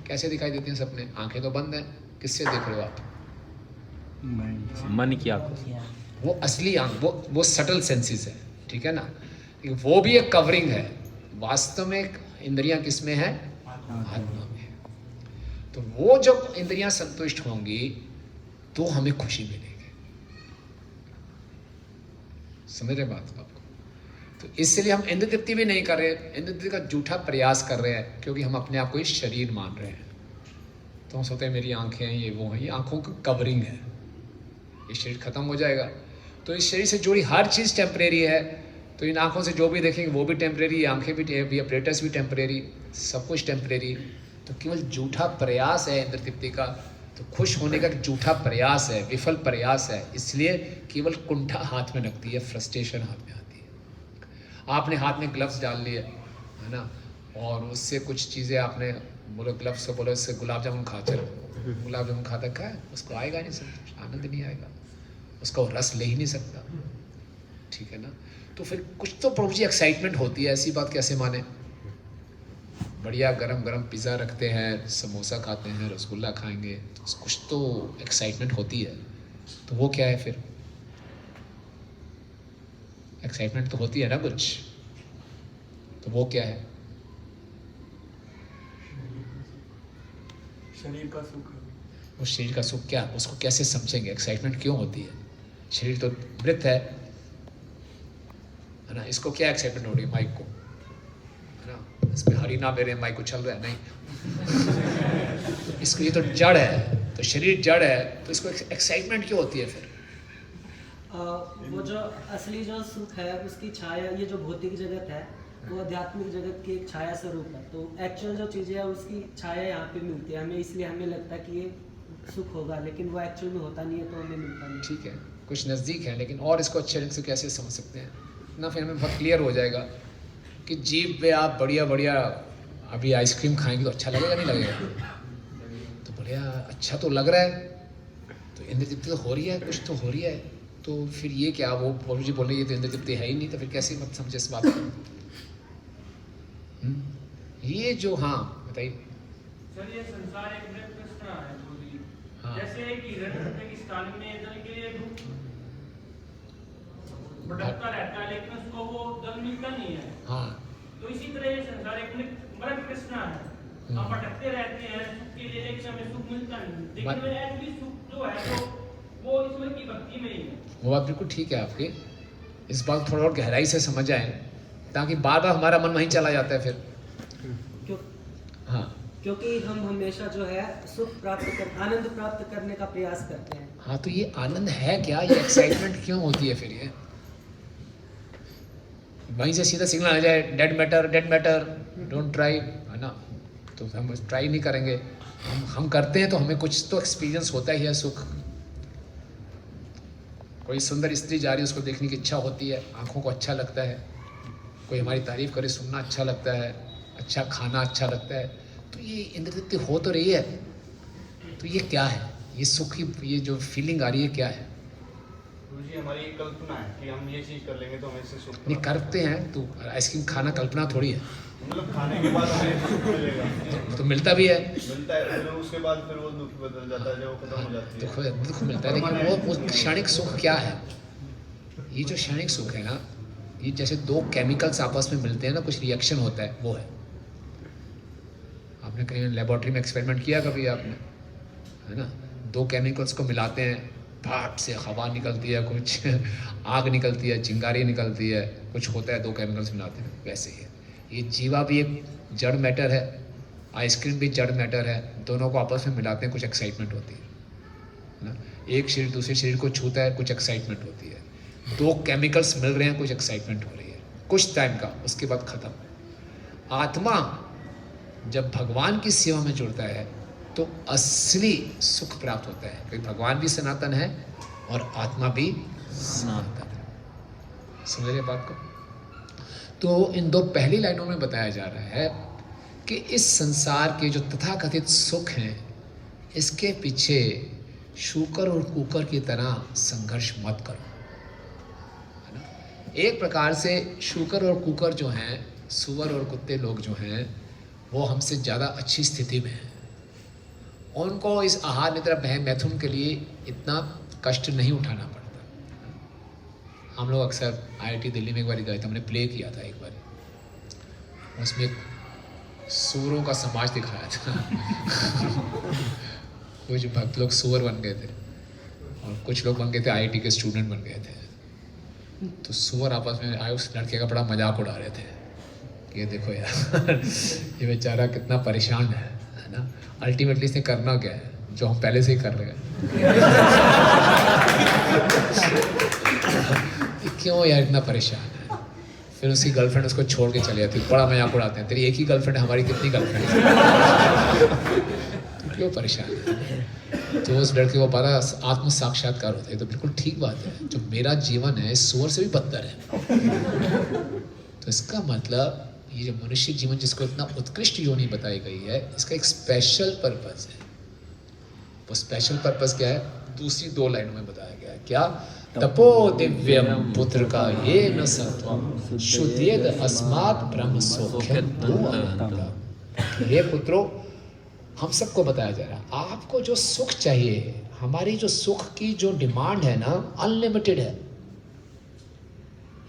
Speaker 1: कैसे दिखाई देते हैं सपने? आंखें तो बंद हैं, किससे देख रहे हो आप?
Speaker 2: मन की आंखों।
Speaker 1: वो असली आंख, वो सटल सेंसेस है, ठीक है ना? वो भी एक कवरिंग है। वास्तव में इंद्रियां किस में है? आत्मा में है। तो वो जब इंद्रियां संतुष्ट होंगी तो हमें खुशी मिलेगी। समझ रहे बात को आपको? तो इसलिए हम इंद्र तृप्ति भी नहीं कर रहे, इंद्र तृप्ति का झूठा प्रयास कर रहे हैं, क्योंकि हम अपने आप को इस शरीर मान रहे हैं। तो हम सोचते हैं मेरी आंखें हैं, ये वो है, ये आंखों की कवरिंग है। ये शरीर खत्म हो जाएगा तो इस शरीर से जुड़ी हर चीज़ टेम्परेरी है। तो इन आंखों से जो भी देखेंगे वो भी टेम्परेरी, आंखें भी, अपरेटस भी टेम्परेरी, सब कुछ टेम्परेरी। तो केवल झूठा प्रयास है इंद्र तृप्ति का। तो खुश होने का एक झूठा प्रयास है, विफल प्रयास है। इसलिए केवल कुंठा हाथ में लगती है, फ्रस्ट्रेशन हाथ में आती है। आपने हाथ में ग्लव्स डाल लिए, है ना, और उससे कुछ चीज़ें आपने बोलो, ग्लव्स को बोलो इससे गुलाब जामुन खा, चलो गुलाब जामुन खाता क्या है, उसको आएगा नहीं संतोष, आनंद नहीं आएगा, उसका वो रस ले ही नहीं सकता, ठीक है ना? तो फिर कुछ तो प्रभु जी एक्साइटमेंट होती है। ऐसी बात कैसे माने? बढ़िया गरम गरम पिज़्ज़ा रखते हैं, समोसा खाते हैं, रसगुल्ला खाएंगे, तो कुछ तो एक्साइटमेंट होती है। तो वो क्या है फिर? एक्साइटमेंट तो होती है ना कुछ, तो वो क्या है?
Speaker 3: शरीर का सुख है।
Speaker 1: उस शरीर का सुख क्या, उसको कैसे समझेंगे, एक्साइटमेंट क्यों होती है? शरीर तो मृत है ना, इसको क्या एक्साइटमेंट हो रही है? माइक को, है ना, इसमें हरी ना मेरे माइक को चल रहा है, नहीं इसको, ये तो जड़ है, तो शरीर जड़ है, तो इसको एक्साइटमेंट क्यों होती है फिर?
Speaker 6: वो जो असली जो सुख है उसकी छाया, ये जो भौतिक जगत है वो आध्यात्मिक जगत की एक छाया स्वरूप है, तो एक्चुअल जो चीज़ें है उसकी छाया यहाँ पे मिलती है हमें, इसलिए हमें लगता है कि ये सुख होगा, लेकिन वो एक्चुअल में होता नहीं है, तो हमें मिलता नहीं।
Speaker 1: ठीक है, कुछ नज़दीक है, लेकिन और इसको अच्छे ढंग से कैसे समझ सकते हैं ना? फिर हमें बहुत क्लियर हो जाएगा कि जीभ पे आप बढ़िया बढ़िया अभी आइसक्रीम खाएंगे तो अच्छा लगेगा, नहीं लगेगा? तो बढ़िया अच्छा तो लग रहा है, तो इंद्र तृप्ति तो हो रही है, कुछ तो हो रही है, तो फिर ये क्या, वो प्रभु जी बोल रहे हैं ये तो इंद्र तृप्ति है ही नहीं, तो फिर कैसे मत समझे इस बात को? ये जो, हाँ बताइए।
Speaker 7: सर ये संसार एक मृत कृष्णा है पूरी,
Speaker 1: हाँ।
Speaker 7: जैसे एक हिरण की स्टालिंग में जल के लिए भटकता रहता है, लेकिन उसको वो जल मिलता नहीं है।
Speaker 1: हाँ,
Speaker 7: तो इसी तरह ये संसार एक मृत कृष्णा है, हम भटकते रहते हैं सुख के लिए, लेकिन हमें सुख मिलता नहीं, लेकिन वो एक्चुअली सुख जो है वो ईश्वर की भक्ति में ही है।
Speaker 1: वो बात बिल्कुल ठीक है आपकी, इस बात को थोड़ा और गहराई से समझ आए, ताकि बार बार हमारा मन वहीं चला जाता है फिर। हाँ,
Speaker 6: क्योंकि हम हमेशा जो है सुख प्राप्त कर, आनंद प्राप्त करने का प्रयास करते हैं।
Speaker 1: हाँ, तो ये आनंद है क्या, ये एक्साइटमेंट क्यों होती है फिर? ये वहीं से सीधा सिग्नल आ जाए, डेड मैटर डोंट ट्राई, है ना, तो हम ट्राई नहीं करेंगे, हम करते हैं तो हमें कुछ तो एक्सपीरियंस होता ही है सुख। कोई सुंदर स्त्री जा रही है, उसको देखने की इच्छा होती है, आंखों को अच्छा लगता है, कोई हमारी तारीफ करे सुनना अच्छा लगता है, अच्छा खाना अच्छा लगता है, तो ये इंद्र तृप्ति हो तो रही है, तो ये क्या है, ये सुख की ये जो फीलिंग आ रही है क्या है?
Speaker 5: गुरुजी हमारी एक कल्पना है कि हम ये चीज़ कर लेंगे तो हमें इससे सुख
Speaker 1: नहीं करते हैं, तो आइसक्रीम खाना कल्पना थोड़ी है,
Speaker 5: मतलब खाने के बाद हमें सुख मिलेगा,
Speaker 1: तो मिलता भी है,
Speaker 5: मिलता है, फिर उसके बाद फिर वो दुख बदल जाता है, जब वो खत्म हो जाती है।
Speaker 1: दुख मिलता है, लेकिन वो क्षणिक सुख क्या है? ये जो क्षणिक सुख है ना, ये जैसे दो केमिकल्स आपस में मिलते हैं ना, कुछ रिएक्शन होता है, वो है। आपने कहीं लेबोरेटरी में एक्सपेरिमेंट किया कभी आपने, है ना, दो केमिकल्स को मिलाते हैं, भाट से हवा निकलती है, कुछ आग निकलती है, चिंगारी निकलती है, कुछ होता है, दो केमिकल्स मिलाते हैं, वैसे ही है। ये जीवा भी एक जड़ मैटर है, आइसक्रीम भी जड़ मैटर है, दोनों को आपस में मिलाते हैं, कुछ एक्साइटमेंट होती है ना। एक शरीर दूसरे शरीर को छूता है, कुछ एक्साइटमेंट होती है, दो केमिकल्स मिल रहे हैं, कुछ एक्साइटमेंट हो रही है, कुछ टाइम का, उसके बाद खत्म। आत्मा जब भगवान की सेवा में जुड़ता है तो असली सुख प्राप्त होता है, क्योंकि भगवान भी सनातन है और आत्मा भी सनातन है। समझ रहे बात को? तो इन दो पहली लाइनों में बताया जा रहा है कि इस संसार के जो तथाकथित सुख हैं, इसके पीछे शूकर और कुकर की तरह संघर्ष मत करो, है ना। एक प्रकार से शूकर और कुकर जो हैं, सुअर और कुत्ते लोग जो हैं, वो हमसे ज़्यादा अच्छी स्थिति में हैं, उनको इस आहार निद्रा भय मैथुन के लिए इतना कष्ट नहीं उठाना पड़ता। हम लोग अक्सर IIT दिल्ली में एक बार गए थे, हमने प्ले किया था एक बार, उसमें एक सूअरों का समाज दिखाया था कुछ भक्त लोग सूअर बन गए थे और कुछ लोग बन गए थे IIT के स्टूडेंट बन गए थे। तो सूअर आपस में आए, उस लड़के का बड़ा मजाक उड़ा रहे थे, ये देखो यार ये बेचारा कितना परेशान है ना, अल्टीमेटली इसने करना क्या है, जो हम पहले से ही कर रहे हैं क्यों यार इतना परेशान है। फिर उसकी गर्लफ्रेंड उसको छोड़ के चले जाती है, बड़ा मजाक उड़ाते हैं, तेरी एक ही गर्लफ्रेंड है, हमारी कितनी गर्लफ्रेंड है क्यों परेशान है। तो उस लड़के को बड़ा आत्म साक्षात्कार होता है, तो बिल्कुल ठीक बात है, जो मेरा जीवन है सूअर से भी बदतर है। तो इसका मतलब ये जो मनुष्य जीवन जिसको इतना उत्कृष्ट योनि बताई गई है, इसका एक स्पेशल पर्पस है। वो स्पेशल पर्पस क्या है? दूसरी दो लाइनों में बताया गया है। क्या? तपो दिव्यम पुत्र का ये न सत्वम शुद्धेद अस्मात् ब्रह्म सौख्यम। ये पुत्रों, हम सबको बताया जा रहा है, आपको जो सुख चाहिए, हमारी जो सुख की जो डिमांड है ना, अनलिमिटेड है।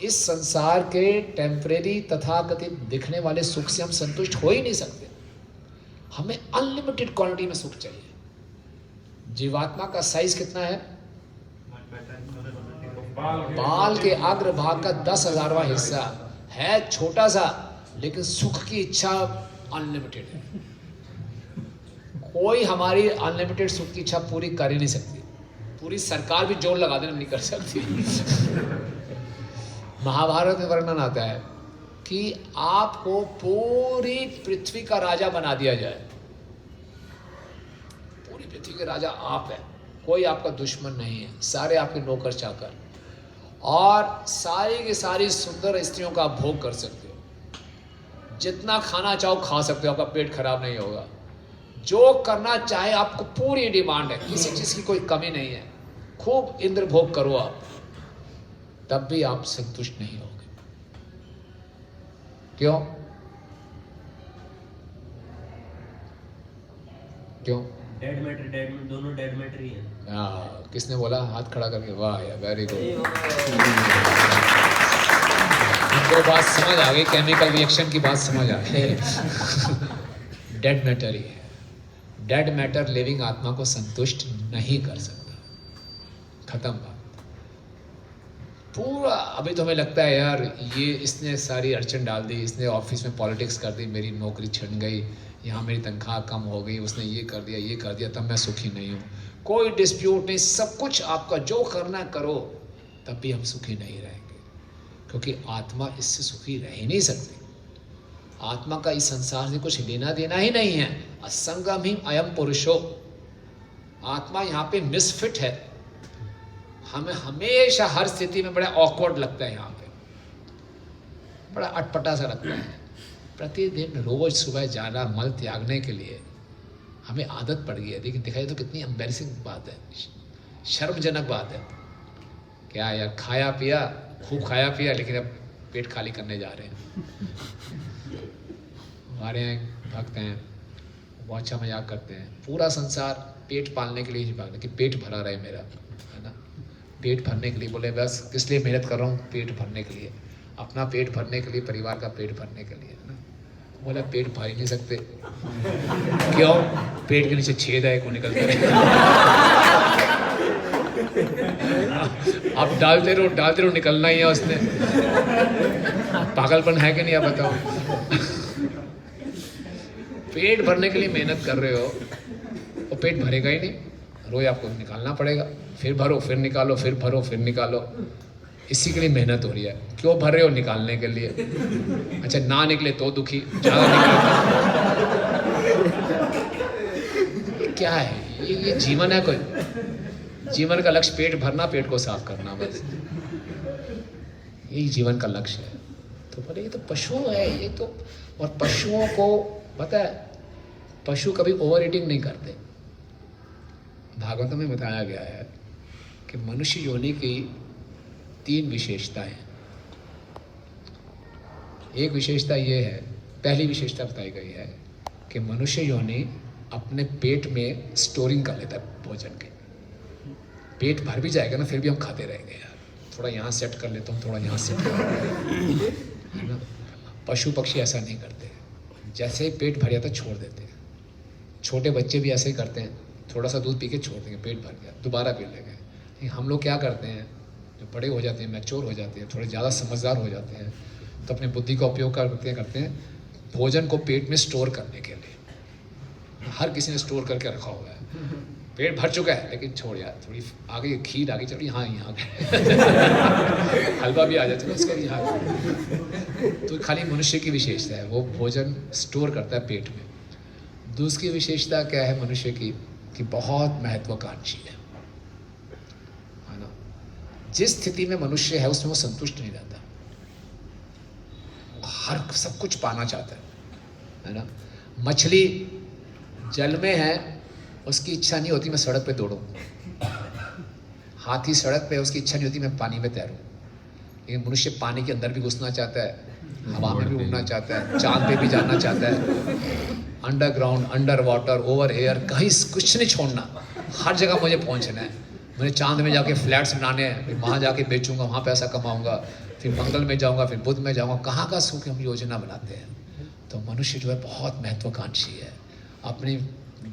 Speaker 1: इस संसार के टेम्परेरी तथाकथित दिखने वाले सुख से हम संतुष्ट हो ही नहीं सकते। हमें अनलिमिटेड क्वांटिटी में सुख चाहिए। जीवात्मा का साइज कितना है? बाल के अग्रभाग का 10,000वां हिस्सा है, छोटा सा, लेकिन सुख की इच्छा अनलिमिटेड है। कोई हमारी अनलिमिटेड सुख की इच्छा पूरी कर ही नहीं सकती। पूरी सरकार भी जोर लगा देना नहीं कर सकती। महाभारत में वर्णन आता है कि आपको पूरी पृथ्वी का राजा बना दिया जाए, पूरी पृथ्वी के राजा आप हैं, कोई आपका दुश्मन नहीं है, सारे आपके नौकर चाकर, और सारी की सारी सुंदर स्त्रियों का आप भोग कर सकते हो, जितना खाना चाहो खा सकते हो, आपका पेट खराब नहीं होगा, जो करना चाहे आपको पूरी डिमांड है, किसी चीज की कोई कमी नहीं है, खूब इंद्र भोग करो आप, तब भी आप संतुष्ट नहीं होगे। क्यों? क्यों?
Speaker 4: डेड मैटर दोनों डेड मैटर ही है।
Speaker 1: हाँ, किसने बोला? हाथ खड़ा करके, वाह यार, वेरी गुड। तो बात समझ आ गई, केमिकल रिएक्शन की बात समझ आ गई। डेड मैटर ही है। डेड मैटर लिविंग आत्मा को संतुष्ट नहीं कर सकता। खत्म बात। पूरा अभी तो हमें लगता है यार, ये इसने सारी अड़चन डाल दी, इसने ऑफिस में पॉलिटिक्स कर दी, मेरी नौकरी छिन गई, यहाँ मेरी तनख्वाह कम हो गई, उसने ये कर दिया, तब मैं सुखी नहीं हूँ। कोई डिस्प्यूट नहीं, सब कुछ आपका जो करना करो, तब भी हम सुखी नहीं रहेंगे, क्योंकि आत्मा इससे सुखी रह ही नहीं सकती। आत्मा का इस संसार से कुछ लेना देना ही नहीं है। असंगम ही अयम पुरुषो। आत्मा यहाँ पे मिसफिट है। हमें हमेशा हर स्थिति में बड़ा ऑकवर्ड लगता है, यहाँ पे बड़ा अटपटा सा लगता है। प्रतिदिन रोज सुबह जाना मल त्यागने के लिए हमें आदत पड़ गई है, लेकिन दिखाई तो कितनी एम्बैरेसिंग बात है, शर्मजनक बात है। क्या यार, खाया पिया, खूब खाया पिया, लेकिन अब पेट खाली करने जा रहे हैं। हमारे यहाँ भक्त हैं, बहुत अच्छा मजाक करते हैं, पूरा संसार पेट पालने के लिए ही भागते, कि पेट भरा रहे मेरा, है ना, पेट भरने के लिए। बोले बस किस लिए मेहनत कर रहा हूँ? पेट भरने के लिए, अपना पेट भरने के लिए, परिवार का पेट भरने के लिए, है ना। बोला पेट भर ही नहीं सकते। क्यों? पेट के नीचे छेद है, को निकल कर आप डालते रहो, निकलना ही है उसने। पागलपन है कि नहीं, आप बताओ। पेट भरने के लिए मेहनत कर रहे हो, और पेट भरेगा ही नहीं, रोज आपको निकालना पड़ेगा, फिर भरो, फिर निकालो, फिर भरो, फिर निकालो। इसी के लिए मेहनत हो रही है। क्यों भर रहे हो? निकालने के लिए। अच्छा, ना निकले तो दुखी, ज़्यादा निकले क्या है ये जीवन है? कोई जीवन का लक्ष्य पेट भरना, पेट को साफ करना, बस यही जीवन का लक्ष्य है। तो बोले ये तो पशु है, ये तो, और पशुओं को पता है, पशु कभी ओवर ईटिंग नहीं करते। भागवत में बताया गया है कि मनुष्य योनि की 3 विशेषताएं। एक विशेषता ये है, पहली विशेषता बताई गई है कि मनुष्य योनि अपने पेट में स्टोरिंग कर लेता है भोजन के। पेट भर भी जाएगा ना, फिर भी हम खाते रहेंगे यार, थोड़ा यहाँ सेट कर लेता हूँ, थोड़ा यहाँ सेट कर है ना। पशु पक्षी ऐसा नहीं करते, जैसे ही पेट भर जाता है छोड़ देते हैं। छोटे बच्चे भी ऐसे ही करते हैं, थोड़ा सा दूध पी के छोड़ देंगे, पेट भर गया दोबारा पी लेंगे। लेकिन हम लोग क्या करते हैं, जो बड़े हो जाते हैं, मैच्योर हो जाते हैं, थोड़े ज़्यादा समझदार हो जाते हैं, तो अपनी बुद्धि का उपयोग करते हैं भोजन को पेट में स्टोर करने के लिए। हर किसी ने स्टोर करके रखा हुआ है, पेट भर चुका है, लेकिन छोड़ यार, थोड़ी आगे खीर आगे चली, हाँ यहाँ हलवा भी आ जाता है उसका, यहाँ। तो खाली मनुष्य की विशेषता है, वो भोजन स्टोर करता है पेट में। दूसरी विशेषता क्या है मनुष्य की, कि बहुत महत्वाकांक्षी है ना। जिस स्थिति में मनुष्य है उसमें वो संतुष्ट नहीं रहता, हर सब कुछ पाना चाहता है ना। मछली जल में है, उसकी इच्छा नहीं होती मैं सड़क पे दौड़ूं। हाथी सड़क पे, उसकी इच्छा नहीं होती मैं पानी में तैरूं। लेकिन मनुष्य पानी के अंदर भी घुसना चाहता है, हवा में भी उड़ना चाहता है, चांद पे भी जाना चाहता है, underground, under water, over air, कहीं कुछ नहीं छोड़ना, हर जगह मुझे पहुंचना है। मुझे चांद में जाके फ्लैट्स बनाने हैं, फिर वहाँ जाके बेचूंगा, वहाँ पैसा कमाऊंगा, फिर मंगल में जाऊंगा, फिर बुध में जाऊंगा। कहाँ का सुख हम योजना बनाते हैं। तो मनुष्य जो है बहुत महत्वाकांक्षी है, अपनी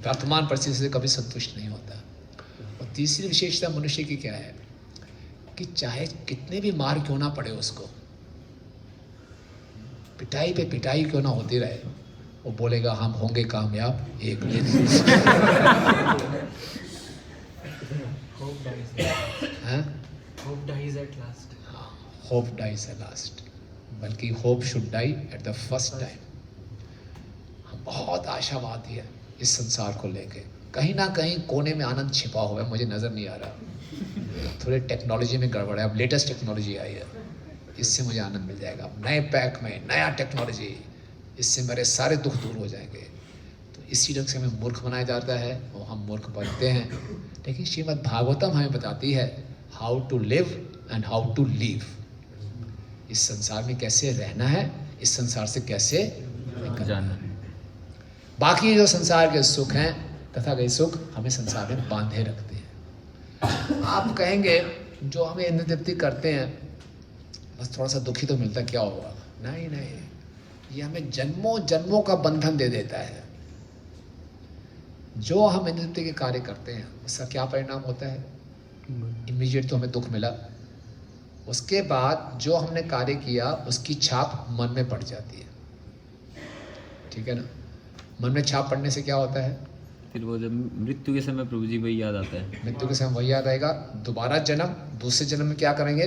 Speaker 1: वर्तमान परिस्थिति से कभी संतुष्ट नहीं होता। और तीसरी विशेषता मनुष्य की क्या है कि चाहे कितने भी मार क्यों ना पड़े उसको, पिटाई पे पिटाई क्यों ना होती रहे, वो बोलेगा हम होंगे कामयाब एक दिन।
Speaker 6: Hope dies at last.
Speaker 1: Hope dies at last, बल्कि hope should die at the first time. हम बहुत आशावादी है इस संसार को लेके। कहीं ना कहीं कोने में आनंद छिपा हुआ है, मुझे नज़र नहीं आ रहा। थोड़े टेक्नोलॉजी में गड़बड़ है, अब लेटेस्ट टेक्नोलॉजी आई है, इससे मुझे आनंद मिल जाएगा। नए पैक में नया टेक्नोलॉजी, इससे मेरे सारे दुख दूर हो जाएंगे। तो इसी ढंग से हमें मूर्ख बनाया जाता है और हम मूर्ख बनते हैं। लेकिन श्रीमद् भागवतम हमें बताती है how to live and how to leave. इस संसार में कैसे रहना है, इस संसार से कैसे
Speaker 2: जानना।
Speaker 1: बाकी जो संसार के सुख हैं तथा गए सुख हमें संसार में बांधे रखते हैं। आप कहेंगे जो हमें इंद्र तृप्ति करते हैं बस थोड़ा सा दुखी तो मिलता, क्या होगा? नहीं नहीं, ये हमें जन्मों जन्मों का बंधन दे देता है। जो हम इंद्र तृप्ति के कार्य करते हैं उसका क्या परिणाम होता है? इमीडिएट तो हमें दुख मिला, उसके बाद जो हमने कार्य किया उसकी छाप मन में पड़ जाती है। ठीक है ना? मन में छाप पड़ने से क्या होता है?
Speaker 2: फिर वो जब मृत्यु के समय प्रभु जी वही याद आता है।
Speaker 1: मृत्यु के समय वही याद आएगा। दोबारा जन्म, दूसरे जन्म में क्या करेंगे?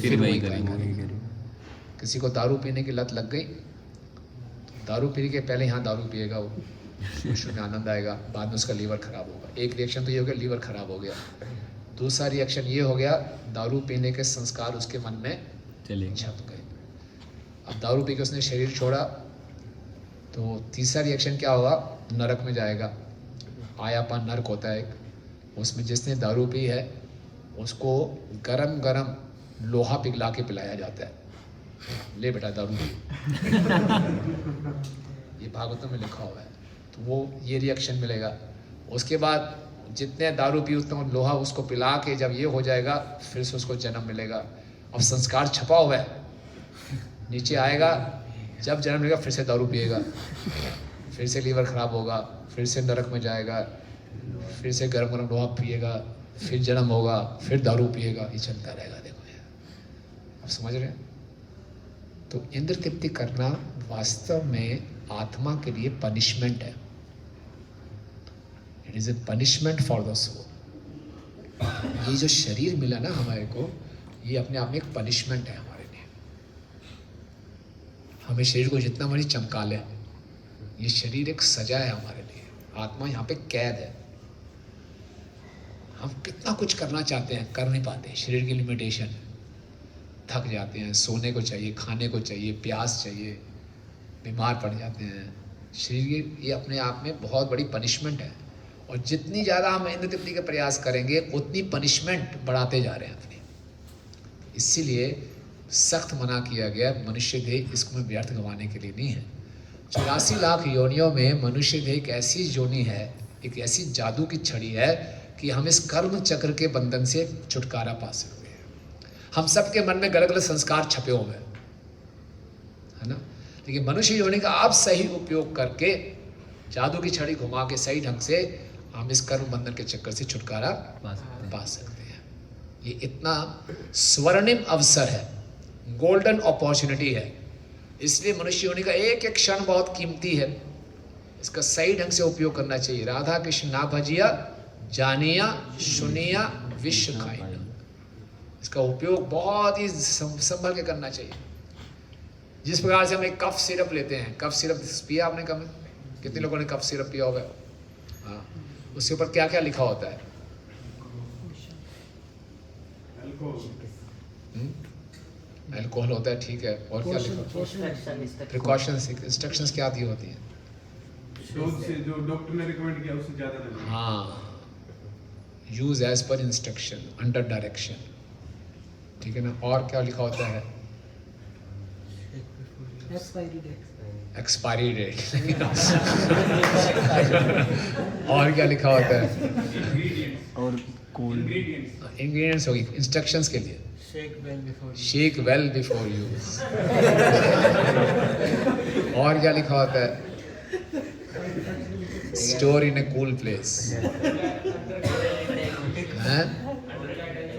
Speaker 2: फिर वही करेंगे।
Speaker 1: किसी को दारू पीने की लत लग गई, तो दारू पीने के पहले यहाँ दारू पिएगा वो, शुरू में आनंद आएगा, बाद में उसका लीवर खराब होगा। एक रिएक्शन तो ये हो गया, लीवर खराब हो गया। दूसरा रिएक्शन ये हो गया, दारू पीने के संस्कार उसके मन में
Speaker 2: चलिए
Speaker 1: छप गए। अब दारू पी के उसने शरीर छोड़ा, तो तीसरा रिएक्शन क्या होगा? नरक में जाएगा। आयापान नरक होता है एक, उसमें जिसने दारू पी है उसको गरम गरम लोहा पिघला के पिलाया जाता है, ले बेटा दारू पी। ये भागवतम में लिखा हुआ है। तो वो ये रिएक्शन मिलेगा। उसके बाद जितने दारू पी उतना लोहा उसको पिला के जब ये हो जाएगा फिर से उसको जन्म मिलेगा। अब संस्कार छपा हुआ है, नीचे आएगा, जब जन्म मिलेगा फिर से दारू पिएगा, फिर से लीवर खराब होगा, फिर से नरक में जाएगा, फिर से गरम गरम लोहा पिएगा, फिर जन्म होगा, फिर दारू पिएगा, ये चलता रहेगा। देखो यार, आप समझ रहे हैं? तो इंद्र तृप्ति करना वास्तव में आत्मा के लिए पनिशमेंट है। It is a punishment for the soul. ये जो शरीर मिला ना हमारे को, ये अपने आप में एक पनिशमेंट है हमारे लिए। हमें शरीर को जितना मर्जी चमका ले, ये शरीर एक सजा है हमारे लिए। आत्मा यहाँ पे कैद है। हम कितना कुछ करना चाहते हैं, कर नहीं पाते। शरीर की लिमिटेशन है, थक जाते हैं, सोने को चाहिए, खाने को चाहिए, प्यास चाहिए, बीमार पड़ जाते हैं। शरीर ये अपने आप में बहुत बड़ी पनिशमेंट है। और जितनी ज़्यादा हम इंद्र तृप्ति का प्रयास करेंगे उतनी पनिशमेंट बढ़ाते जा रहे हैं अपनी। इसीलिए सख्त मना किया गया, मनुष्य देह इसको में व्यर्थ गंवाने के लिए नहीं है। 84 लाख योनियों में मनुष्य देह एक ऐसी योनि है, एक ऐसी जादू की छड़ी है कि हम इस कर्म चक्र के बंधन से छुटकारा पा सकते हैं। हम सबके मन में गलत गलत संस्कार छपे हुए हैं, है ना? लेकिन मनुष्य योनि का आप सही उपयोग करके जादू की छड़ी घुमा के सही ढंग से हम इस कर्म बंधन के चक्कर से छुटकारा पा सकते हैं। ये इतना स्वर्णिम अवसर है, गोल्डन अपॉर्चुनिटी है। इसलिए मनुष्य होने का एक एक क्षण बहुत कीमती है। इसका सही ढंग से उपयोग करना चाहिए। राधा कृष्ण ना भजिया, जानिया सुनिया विश्व खाइना। इसका उपयोग बहुत ही संभल के करना चाहिए। जिस प्रकार से हम एक कफ सिरप लेते हैं, कफ सिरप पिया आपने कब? कितने लोगों ने कफ सिरप पिया होगा? हाँ, उसके ऊपर क्या क्या लिखा होता है? अल्कोहल होता है, ठीक है। और क्या लिखा? प्रिकॉशंस, इंस्ट्रक्शंस क्या दी होती हैं?
Speaker 3: जो डॉक्टर ने रिकमेंड किया उससे ज्यादा नहीं।
Speaker 1: हाँ, use as per instruction, under direction, ठीक है ना? और क्या लिखा होता है? Expiry date. और क्या लिखा होता है?
Speaker 2: और कोल्ड
Speaker 1: इंग्रेडिएंट्स होगी इंस्ट्रक्शंस के लिए। Shake well before use. और क्या लिखा होता है? Store in A cool place,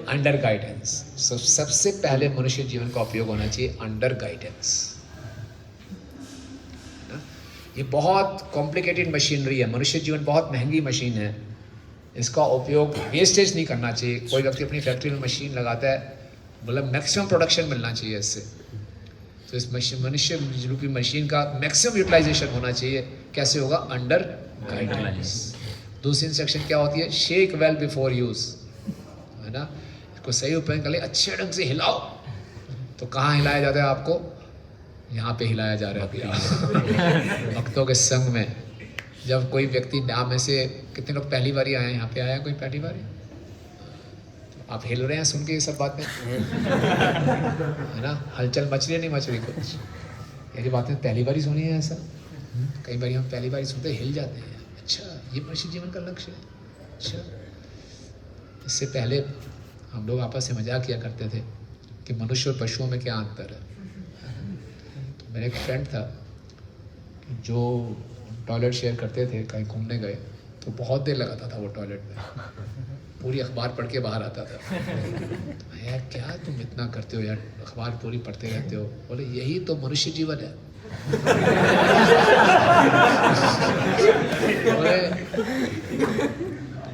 Speaker 1: under guidance. सबसे पहले मनुष्य जीवन का उपयोग होना चाहिए अंडर गाइडेंस। ये बहुत कॉम्प्लिकेटेड मशीनरी है, मनुष्य जीवन बहुत महंगी मशीन है, इसका उपयोग वेस्टेज नहीं करना चाहिए। कोई व्यक्ति अपनी फैक्ट्री में मशीन लगाता है, मतलब मैक्सिमम प्रोडक्शन मिलना चाहिए इससे, तो इस मनुष्य रूपी मशीन का मैक्सिमम यूटिलाइजेशन होना चाहिए। कैसे होगा? Under guidance. दूसरी इंस्ट्रक्शन क्या होती है? शेक वेल बिफोर यूज, है ना, इसको सही उपयोग कर ले, अच्छे ढंग से हिलाओ। तो कहाँ हिलाया जाता है आपको? यहाँ पे हिलाया जा रहा है भक्तों के संग में। जब कोई व्यक्ति नाम में से, कितने लोग पहली बार आए हैं यहाँ पे? आया कोई पहली बार? तो आप हिल रहे हैं सुन के ये सब बातें, है ना, हलचल मच रही है, नहीं मच रही कुछ? ये बातें पहली बार ही सुनी है ऐसा? कई बार हम पहली बार सुनते हिल जाते हैं। अच्छा, ये मनुष्य जीवन का लक्ष्य है। अच्छा, इससे पहले हम लोग आपस में मजाक किया करते थे कि मनुष्य और पशुओं में क्या अंतर है। तो मेरे एक फ्रेंड था जो टॉयलेट शेयर करते थे, कहीं घूमने गए तो बहुत देर लगाता था वो टॉयलेट में, पूरी अखबार पढ़ के बाहर आता था। तो यार क्या तुम इतना करते हो यार, अखबार पूरी पढ़ते रहते हो? बोले यही तो मनुष्य जीवन है।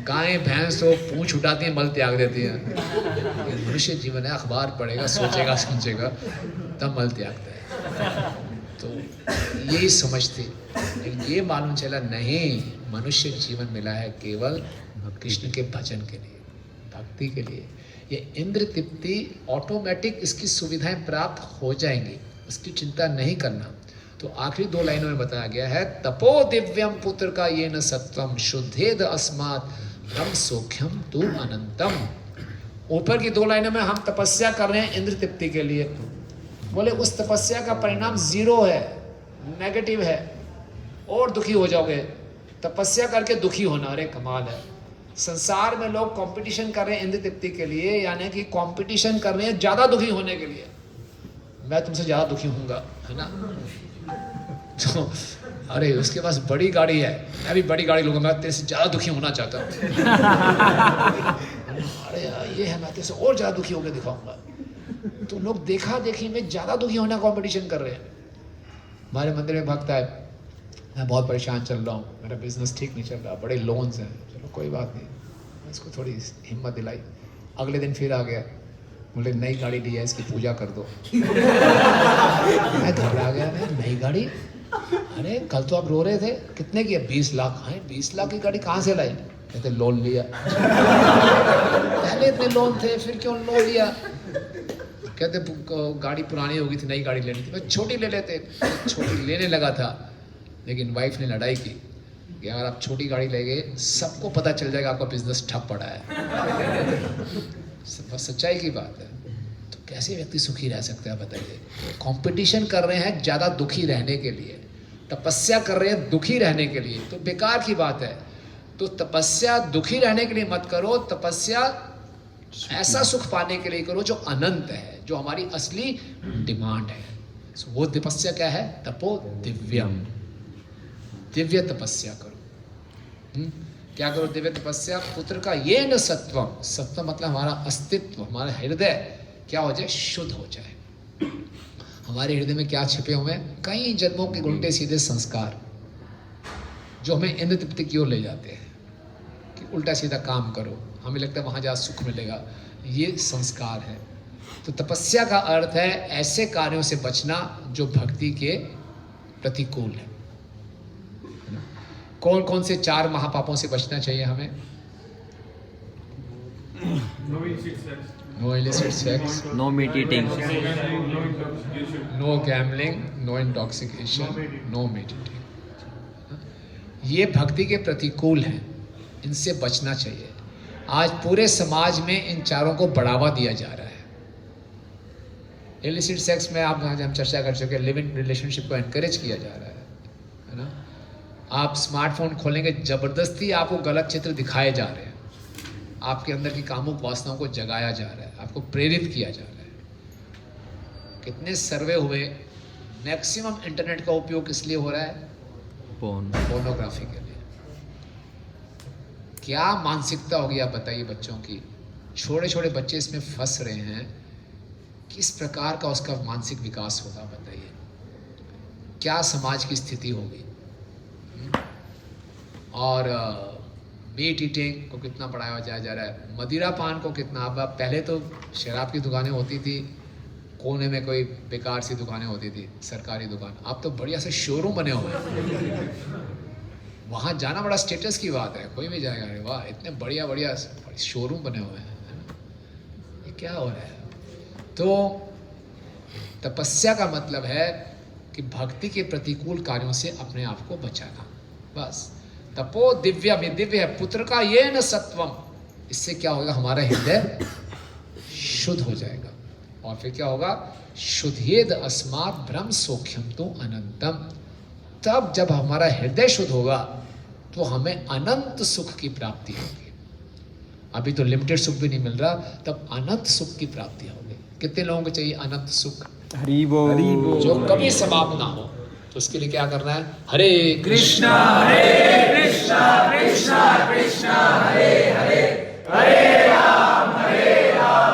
Speaker 1: गाय भैंस तो पूंछ उठाती है, मल त्याग देती है। मनुष्य जीवन है, अखबार पढ़ेगा, सोचेगा, समझेगा, तब मल त्यागता है। तो यही समझ थी, लेकिन ये मालूम चला नहीं, मनुष्य जीवन मिला है केवल कृष्ण के भजन के लिए, भक्ति के लिए। ये इंद्र तृप्ति ऑटोमेटिक, इसकी सुविधाएं प्राप्त हो जाएंगी, उसकी चिंता नहीं करना। तो आखिरी 2 लाइनों में बताया गया है, तपो दिव्यम पुत्र का ये न सत्वम शुद्धेद अस्मात् ब्रह्म सौख्यम तु अनंतम। ऊपर की 2 लाइनों में हम तपस्या कर रहे हैं इंद्र तृप्ति के लिए, बोले उस तपस्या का परिणाम 0 है, नेगेटिव है, और दुखी हो जाओगे। तपस्या करके दुखी होना, अरे कमाल है। संसार में लोग कंपटीशन कर रहे हैं इंद्र तृप्ति के लिए, यानी कि कंपटीशन कर रहे हैं ज्यादा दुखी होने के लिए। मैं तुमसे ज्यादा दुखी होऊंगा, है ना, तो अरे उसके पास बड़ी गाड़ी है, मैं भी बड़ी गाड़ी लूंगा, मैं तेरे से ज्यादा दुखी होना चाहता हूँ। अरे ये है, मैं तेरे से और ज्यादा दुखी होकर दिखाऊंगा। तो लोग देखा देखी में ज्यादा दुखी होना कंपटीशन कर रहे हैं। हमारे मंदिर में भक्त आए, मैं बहुत परेशान चल रहा हूँ, मेरा बिजनेस ठीक नहीं चल रहा, बड़े लोन्स हैं। चलो कोई बात नहीं, मैं इसको थोड़ी हिम्मत दिलाई। अगले दिन फिर आ गया, बोले नई गाड़ी ली है, इसकी पूजा कर दो। मैं घबरा गया, नई गाड़ी? अरे कल तो आप रो रहे थे, कितने की है? 20 लाख। हाँ 20 लाख की गाड़ी कहाँ से लाई? कहते लोन लिया। पहले इतने लोन थे, फिर क्यों लोन लिया? कहते गाड़ी पुरानी हो गई थी, नई गाड़ी लेनी थी, मैं छोटी ले लेते। छोटी लेने लगा था, लेकिन वाइफ ने लड़ाई की कि अगर आप छोटी गाड़ी ले गए, सबको पता चल जाएगा आपका बिजनेस ठप पड़ा है। सच्चाई की बात है। तो कैसे व्यक्ति सुखी रह सकता है बताइए? कंपटीशन कर रहे हैं ज़्यादा दुखी रहने के लिए, तपस्या कर रहे हैं दुखी रहने के लिए, तो बेकार की बात है। तो तपस्या दुखी रहने के लिए मत करो, तपस्या ऐसा सुख पाने के लिए करो जो अनंत है, जो हमारी असली डिमांड है। वो तपस्या क्या है? तपो दिव्यम, दिव्य तपस्या करो। क्या करो? दिव्य तपस्या। पुत्र का ये न सत्वम, सत्व मतलब हमारा अस्तित्व, हमारा हृदय क्या हो जाए? शुद्ध हो जाए। हमारे हृदय में क्या छिपे हुए हैं? कई जन्मों के उल्टे सीधे संस्कार, जो हमें इंद्र तृप्ति की ओर ले जाते हैं कि उल्टा सीधा काम करो, हमें लगता है वहाँ जा सुख मिलेगा। ये संस्कार है। तो तपस्या का अर्थ है ऐसे कार्यों से बचना जो भक्ति के प्रतिकूल है। कौन कौन से 4 महापापों से बचना चाहिए हमें? No illicit sex,
Speaker 2: no meat eating,
Speaker 1: no gambling, no intoxication, no meditating. ये भक्ति के प्रतिकूल हैं, इनसे बचना चाहिए। आज पूरे समाज में इन 4 को बढ़ावा दिया जा रहा है। इलिसिट सेक्स में हम चर्चा कर चुके हैं, लिव इन रिलेशनशिप को एनकरेज किया जा रहा है ना। आप स्मार्टफोन खोलेंगे, जबरदस्ती आपको गलत चित्र दिखाए जा रहे हैं, आपके अंदर की कामुक वासनाओं को जगाया जा रहा है, आपको प्रेरित किया जा रहा है। कितने सर्वे हुए, मैक्सिमम इंटरनेट का उपयोग किस लिए हो रहा है?
Speaker 2: फोन,
Speaker 1: पोर्नोग्राफी के लिए। क्या मानसिकता होगी आप बताइए बच्चों की। छोटे छोटे बच्चे इसमें फंस रहे हैं, किस प्रकार का उसका मानसिक विकास होगा बताइए, क्या समाज की स्थिति होगी। और मीट ईटिंग को कितना बढ़ावा जा रहा है, मदिरा पान को कितना। अब पहले तो शराब की दुकानें होती थी, कोने में कोई बेकार सी दुकानें होती थी, सरकारी दुकान। अब तो बढ़िया से शोरूम बने हुए हैं, वहाँ जाना बड़ा स्टेटस की बात है, कोई भी जाएगा, अरे वाह इतने बढ़िया बढ़िया शोरूम बने हुए हैं, है ना। ये क्या हो रहा है। तो तपस्या का मतलब है कि भक्ति के प्रतिकूल कार्यों से अपने आप को बचाना, बस। तपो दिव्यम, ये दिव्य है, पुत्र का ये न सत्वम, इससे क्या होगा, हमारा हृदय शुद्ध हो जाएगा। और फिर क्या होगा, शुद्धेद अस्मात् ब्रह्म सौख्यम तो अनंतम। तब जब हमारा हृदय शुद्ध होगा तो हमें अनंत सुख की प्राप्ति होगी। अभी तो लिमिटेड सुख भी नहीं मिल रहा, तब अनंत सुख की प्राप्ति होगी। कितने लोगों को चाहिए अनंत सुख,
Speaker 8: हरि बोल,
Speaker 1: जो कभी समाप्त ना हो। तो उसके लिए क्या करना है, हरे कृष्णा
Speaker 8: कृष्णा कृष्णा कृष्णा हरे हरे, हरे राम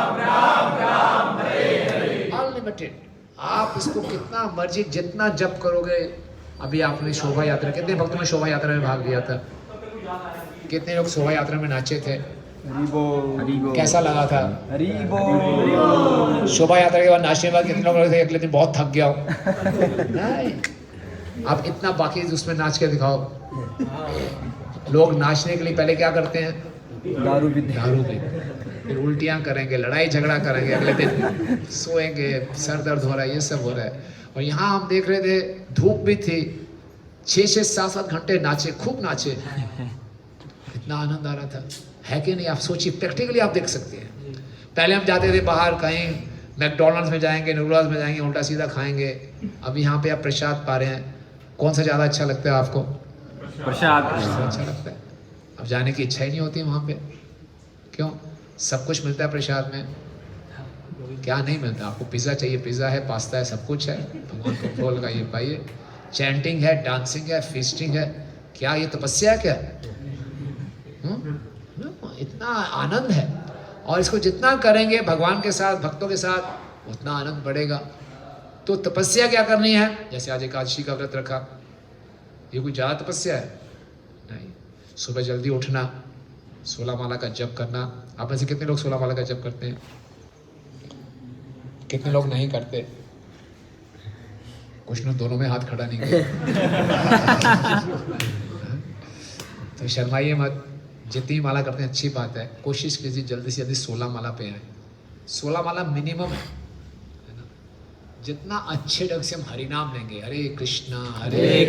Speaker 8: राम राम हरे हरे।
Speaker 1: अनलिमिटेड। आप इसको कितना मर्जी जितना जप करोगे। अभी आपने शोभा यात्रा, कितने भक्तों ने शोभा यात्रा में भाग लिया था, कितने लोग शोभा यात्रा में नाचे थे,
Speaker 8: हरि बोल,
Speaker 1: कैसा लगा था।
Speaker 8: हरि बोल।
Speaker 1: शोभा यात्रा के बाद नाचने के बाद कितने लोग लगे थे अगले दिन बहुत थक गया हो। नहीं, आप इतना बाकी उसमें नाच के दिखाओ। लोग नाचने के लिए पहले क्या करते हैं,
Speaker 8: दारू पीते,
Speaker 1: दारू पीते, फिर उल्टियाँ करेंगे, लड़ाई झगड़ा करेंगे, अगले दिन सोएंगे, सर दर्द हो रहा है, ये सब हो रहा है। और यहाँ हम देख रहे थे, धूप भी थी, 6-6, 7-7 घंटे नाचे, खूब नाचे, इतना आनंद आ रहा था, है कि नहीं। आप सोचिए, प्रैक्टिकली आप देख सकते हैं। पहले हम जाते थे बाहर कहीं, मैकडोनल्ड्स में जाएंगे, नूडल्स में जाएंगे, उल्टा सीधा खाएंगे। अब यहाँ पे आप प्रसाद पा रहे हैं, कौन सा ज़्यादा अच्छा लगता है आपको,
Speaker 2: प्रसाद
Speaker 1: अच्छा लगता है। अब जाने की इच्छा ही नहीं होती वहाँ पे, क्यों, सब कुछ मिलता है प्रसाद में। क्या नहीं मिलता आपको, पिज़्ज़ा चाहिए, पिज़्ज़ा है, पास्ता है, सब कुछ है, भगवान को फूल लगाइए पाइए। चैंटिंग है, डांसिंग है, फीस्टिंग है, क्या ये तपस्या है क्या? इतना आनंद है। और इसको जितना करेंगे भगवान के साथ, भक्तों के साथ, उतना आनंद बढ़ेगा। तो तपस्या क्या करनी है, जैसे आज एकादशी का व्रत रखा, ये कोई ज़्यादा तपस्या है नहीं। सुबह जल्दी उठना, 16 माला का जप करना। आप में से कितने लोग 16 माला का जप करते हैं, कितने लोग नहीं करते? कुछ लोग दोनों में हाथ खड़ा नहीं किया। तो शर्माइए मत, जितनी माला करते हैं अच्छी बात है। कोशिश कीजिए जल्दी से जल्दी 16 माला पे आए। 16 माला मिनिमम है ना। जितना अच्छे ढंग से हम हरि नाम लेंगे, हरे कृष्णा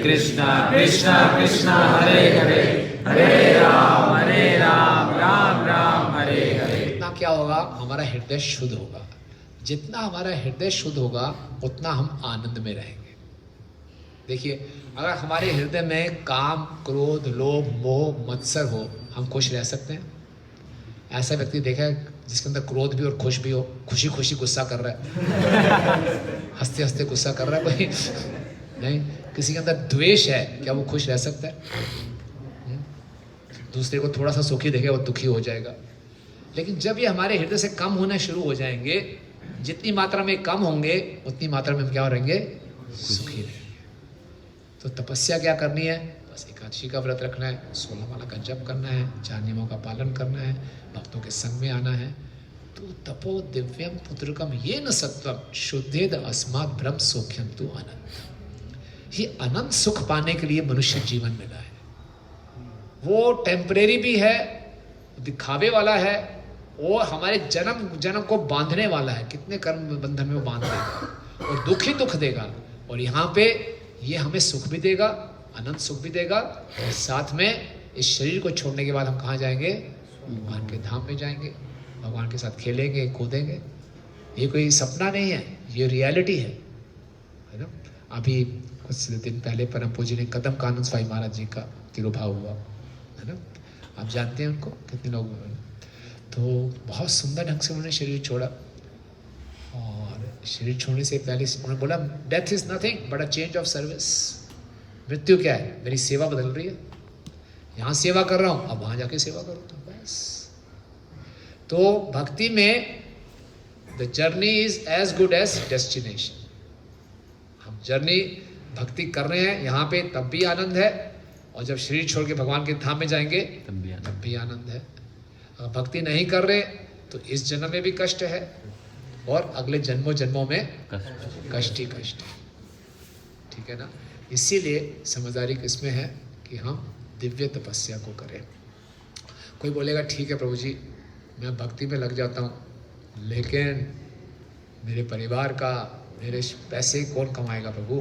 Speaker 2: कृष्णा कृष्णा कृष्णा हरे हरे, हरे राम राम राम हरे हरे,
Speaker 1: इतना क्या होगा, हमारा हृदय शुद्ध होगा। जितना हमारा हृदय शुद्ध होगा उतना हम आनंद में रहेंगे। देखिए, अगर हमारे हृदय में काम, क्रोध, लोभ, मोह, मत्सर हो, हम खुश रह सकते हैं? ऐसा व्यक्ति देखा है जिसके अंदर क्रोध भी और खुश भी हो, खुशी खुशी गुस्सा कर रहा है, हंसते हंसते गुस्सा कर रहा है कोई नहीं। किसी के अंदर द्वेष है, क्या वो खुश रह सकता है? दूसरे को थोड़ा सा सुखी देखे वो दुखी हो जाएगा। लेकिन जब ये हमारे हृदय से कम होना शुरू हो जाएंगे, जितनी मात्रा में कम होंगे उतनी मात्रा में हम क्या रहेंगे, सुखी रहेंगे। तो तपस्या क्या करनी है, बस एकादशी का व्रत रखना है, 16 माला का जप करना है, 4 नियमों का पालन करना है, भक्तों के संग में आना है। तो तपो दिव्यम पुत्रकम ये न सत्वम शुद्धेद अस्मात् ब्रह्म सौख्यम तु अनंत। ये अनंत सुख पाने के लिए मनुष्य जीवन मिला है। वो टेम्परेरी भी है, दिखावे वाला है, और हमारे जन्म जन्म को बांधने वाला है। कितने कर्म बंधन में वो बांध देगा और दुख ही दुख देगा। और यहाँ पे ये हमें सुख भी देगा, अनंत सुख भी देगा, और साथ में इस शरीर को छोड़ने के बाद हम कहाँ जाएंगे, भगवान के धाम में जाएंगे, भगवान के साथ खेलेंगे कूदेंगे। ये कोई सपना नहीं है, ये रियलिटी है ना। अभी कुछ दिन पहले परम पूज्य ने कदम कानन स्वामी महाराज जी का तिरुभाव हुआ है ना, आप जानते हैं उनको, कितने लोग। तो बहुत सुंदर ढंग से उन्होंने शरीर छोड़ा, और शरीर छोड़ने से पहले उन्होंने बोला, death is nothing but a change of service. मृत्यु क्या है, मेरी सेवा बदल रही है। यहाँ सेवा कर रहा हूँ, अब वहाँ जाके सेवा करो तो बस। तो भक्ति में the journey is as good as destination. हम जर्नी भक्ति कर रहे हैं यहाँ पे तब भी आनंद है, और जब शरीर छोड़ के भगवान के धाम में जाएंगे तब भी आनंद है। अगर भक्ति नहीं कर रहे तो इस जन्म में भी कष्ट है और अगले जन्मों जन्मों में कष्ट ही कष्ट है। ठीक है ना? इसीलिए समझदारी किसमें है कि हम दिव्य तपस्या को करें। कोई बोलेगा ठीक है प्रभु जी मैं भक्ति में लग जाता हूँ, लेकिन मेरे परिवार का मेरे पैसे कौन कमाएगा प्रभु?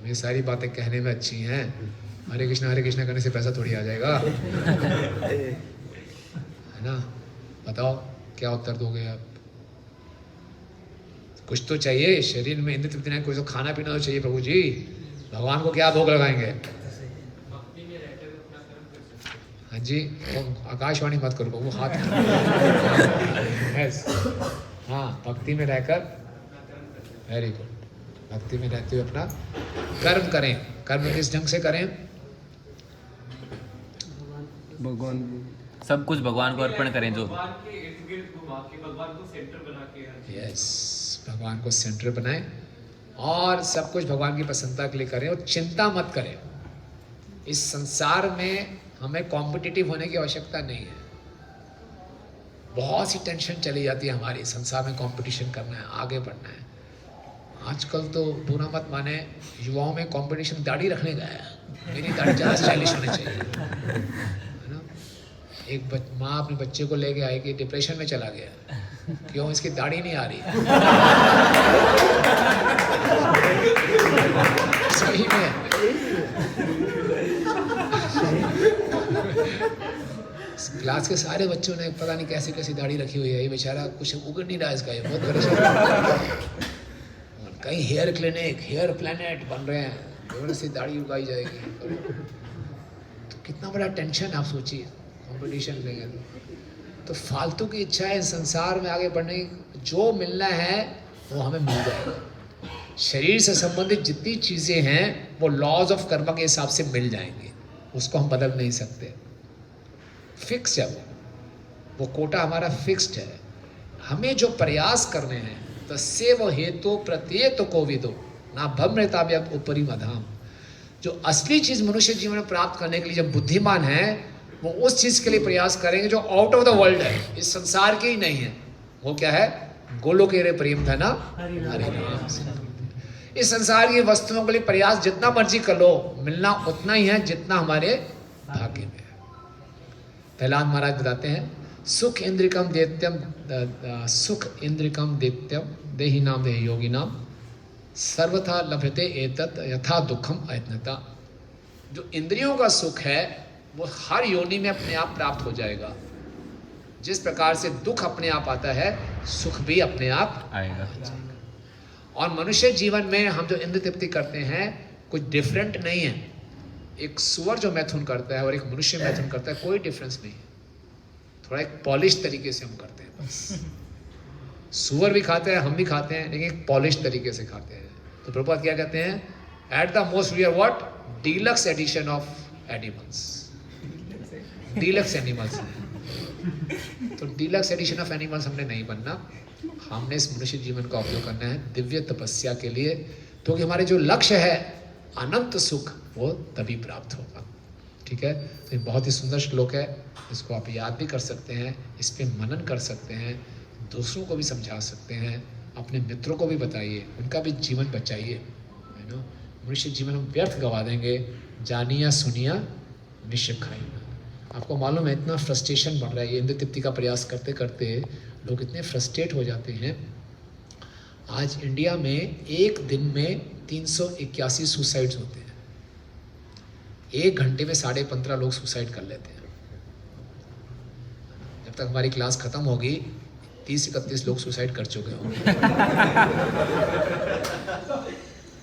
Speaker 1: ये सारी बातें कहने में अच्छी हैं, हरे कृष्णा करने से पैसा थोड़ी आ जाएगा, है ना? बताओ क्या उत्तर दोगे आप? कुछ तो चाहिए शरीर में, इंद्र तृप्ति नहीं, कुछ तो खाना पीना तो चाहिए प्रभु जी। भगवान को क्या भोग लगाएंगे? हाँ जी, तो आकाशवाणी मत करो वो हाथ yes. हाँ, भक्ति में रहकर, वेरी गुड, भक्ति में रहते हुए अपना कर्म करें। कर्म किस ढंग से करें?
Speaker 8: भगवान
Speaker 2: सब कुछ भगवान को अर्पण करें। जो
Speaker 3: भगवान के इर्द गिर्द घुमा के भगवान को सेंटर बना के
Speaker 1: यस, भगवान को सेंटर बनाएं और सब कुछ भगवान की प्रसन्नता के लिए करें और चिंता मत करें। इस संसार में हमें कॉम्पिटिटिव होने की आवश्यकता नहीं है। बहुत सी टेंशन चली जाती है हमारी, संसार में कंपटीशन करना है, आगे बढ़ना है। आजकल तो बुरा मत माने, युवाओं में कंपटीशन दाढ़ी रखने का है, मेरी दाढ़ी ज़्यादा स्टाइलिश होनी चाहिए, है ना? एक माँ अपने बच्चे को लेके आई कि डिप्रेशन में चला गया, क्यों? इसकी दाढ़ी नहीं आ रही। सही में क्लास के सारे बच्चों ने पता नहीं कैसी कैसी दाढ़ी रखी हुई है, ये बेचारा कुछ उगड़ नहीं रहा इसका, ये बहुत परेशान। कहीं हेयर क्लिनिक, हेयर प्लेनेट बन रहे हैं, जोर से दाढ़ी उगाई जाएगी, तो कितना बड़ा टेंशन आप सोचिए, कंपटीशन लेंगे तो फालतू की इच्छा है संसार में आगे बढ़ने की। जो मिलना है वो हमें मिल जाएगा। शरीर से संबंधित जितनी चीज़ें हैं वो लॉज ऑफ कर्म के हिसाब से मिल जाएंगे, उसको हम बदल नहीं सकते, फिक्स है वो कोटा हमारा फिक्स्ड है। हमें जो प्रयास करने हैं तस्से वो हेतु प्रत्येक को विदो ना भ्रमृताव्य ऊपरी मधाम। जो असली चीज मनुष्य जीवन में प्राप्त करने के लिए जब बुद्धिमान है वो उस चीज के लिए प्रयास करेंगे जो आउट ऑफ द वर्ल्ड है, इस संसार की ही नहीं है। वो क्या है? गोलोके रे प्रेम धना हरि नाम। इस संसार की वस्तुओं के लिए प्रयास जितना मर्जी कर लो, मिलना उतना ही है जितना हमारे भाग्य में है। प्रहलाद महाराज बताते हैं सुख इंद्रिकम देत्यम, सुख इंद्रिकम देत्यम देहि नाम देहि योगी नाम सर्वथा लभते एतत् यथा दुखम अयत्नता। जो इंद्रियों का सुख है वो हर योनि में अपने आप प्राप्त हो जाएगा। जिस प्रकार से दुख अपने आप आता है, सुख भी अपने आप
Speaker 2: आएगा।
Speaker 1: और मनुष्य जीवन में हम जो इंद्र तृप्ति करते हैं कुछ डिफरेंट नहीं है। एक सुअर जो मैथुन करता है और एक मनुष्य मैथुन करता है, कोई डिफरेंस नहीं है। थोड़ा एक पॉलिश तरीके से हम करते हैं बस। सुअर भी खाते हैं, हम भी खाते हैं, लेकिन एक पॉलिश तरीके से खाते हैं। तो प्रभुपाद क्या कहते हैं? At the most we are what? Deluxe edition of animals. Deluxe animals हैं। तो डीलक्स एडिशन ऑफ एनिमल्स हमने नहीं बनना। हमने इस मनुष्य जीवन का उपयोग करना है दिव्य तपस्या के लिए, क्योंकि हमारे जो लक्ष्य है अनंत सुख, वो तभी प्राप्त होगा। ठीक है? तो ये बहुत ही सुंदर श्लोक है, इसको आप याद भी कर सकते हैं, इस पे मनन कर सकते हैं, दूसरों को भी समझा सकते हैं, अपने मित्रों को भी बताइए, उनका भी जीवन बचाइए। है ना? मनुष्य जीवन हम व्यर्थ गवा देंगे, जानिया सुनिया निश्चय खाई। आपको मालूम है इतना फ्रस्ट्रेशन बढ़ रहा है, ये इंद्र तृप्ति का प्रयास करते करते लोग इतने फ्रस्ट्रेट हो जाते हैं। आज इंडिया में एक दिन में 381 सुसाइड्स होते हैं। 1 घंटे में 15.5 लोग सुसाइड कर लेते हैं। जब तक हमारी क्लास खत्म होगी 30-31 लोग सुसाइड कर चुके होंगे।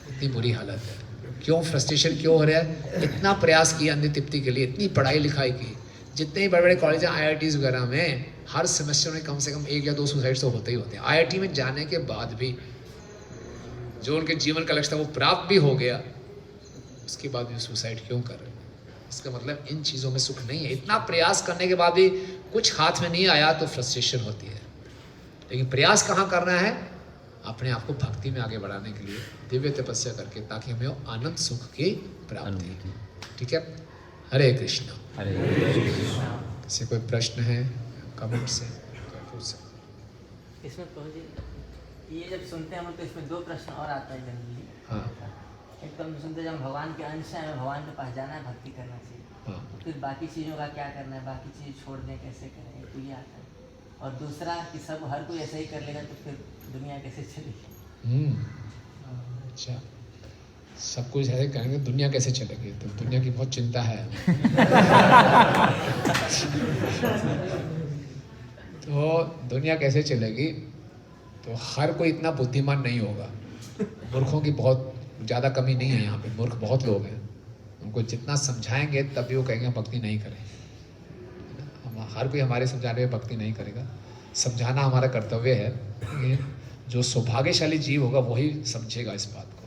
Speaker 1: इतनी बुरी हालत है। क्यों फ्रस्ट्रेशन क्यों हो रहा है? इतना प्रयास किया अंधी तृप्ति के लिए, इतनी पढ़ाई लिखाई की, जितने बड़े बड़े कॉलेज हैं, IITs वगैरह में हर सेमेस्टर में कम से कम 1 या 2 सुसाइड्स तो होते ही होते हैं। IIT में जाने के बाद भी जो उनके जीवन का लक्ष्य था वो प्राप्त भी हो गया, उसके बाद भी सुसाइड क्यों कर रहे हैं? इसका मतलब इन चीज़ों में सुख नहीं है। इतना प्रयास करने के बाद भी कुछ हाथ में नहीं आया तो फ्रस्ट्रेशन होती है। लेकिन प्रयास कहाँ करना है? अपने आप को भक्ति में आगे बढ़ाने के लिए दिव्य तपस्या करके, ताकि हमें आनंद सुख की प्राप्ति हो। ठीक है, हरे कृष्णा।
Speaker 2: हरे
Speaker 1: किसी कोई प्रश्न है कमेंट से पूछ सकते।
Speaker 9: इसमें प्रभु जी ये जब सुनते हैं हम तो इसमें दो प्रश्न और आता है जनरली।
Speaker 1: हाँ
Speaker 9: एक तो हम सुनते हैं जब भगवान के अंश है, हमें भगवान के पास जाना है, भक्ति करना चाहिए।
Speaker 1: हाँ
Speaker 9: फिर बाकी चीज़ों का क्या करना है, बाकी चीज़ छोड़ दें, कैसे करें, तो ये आता है। और दूसरा कि सब हर कोई ऐसा ही कर लेगा तो फिर दुनिया कैसे चलेगी।
Speaker 1: अच्छा, सब कुछ ऐसे करेंगे दुनिया कैसे चलेगी? तो दुनिया की बहुत चिंता है। तो दुनिया कैसे चलेगी? तो हर कोई इतना बुद्धिमान नहीं होगा। मूर्खों की बहुत ज़्यादा कमी नहीं है यहाँ पे, मूर्ख बहुत लोग हैं। उनको जितना समझाएंगे तब भी वो कहेंगे हम भक्ति नहीं करें। हम हर कोई हमारे समझाने में भक्ति नहीं करेगा। समझाना हमारा कर्तव्य है। जो सौभाग्यशाली जीव होगा वही समझेगा इस बात को।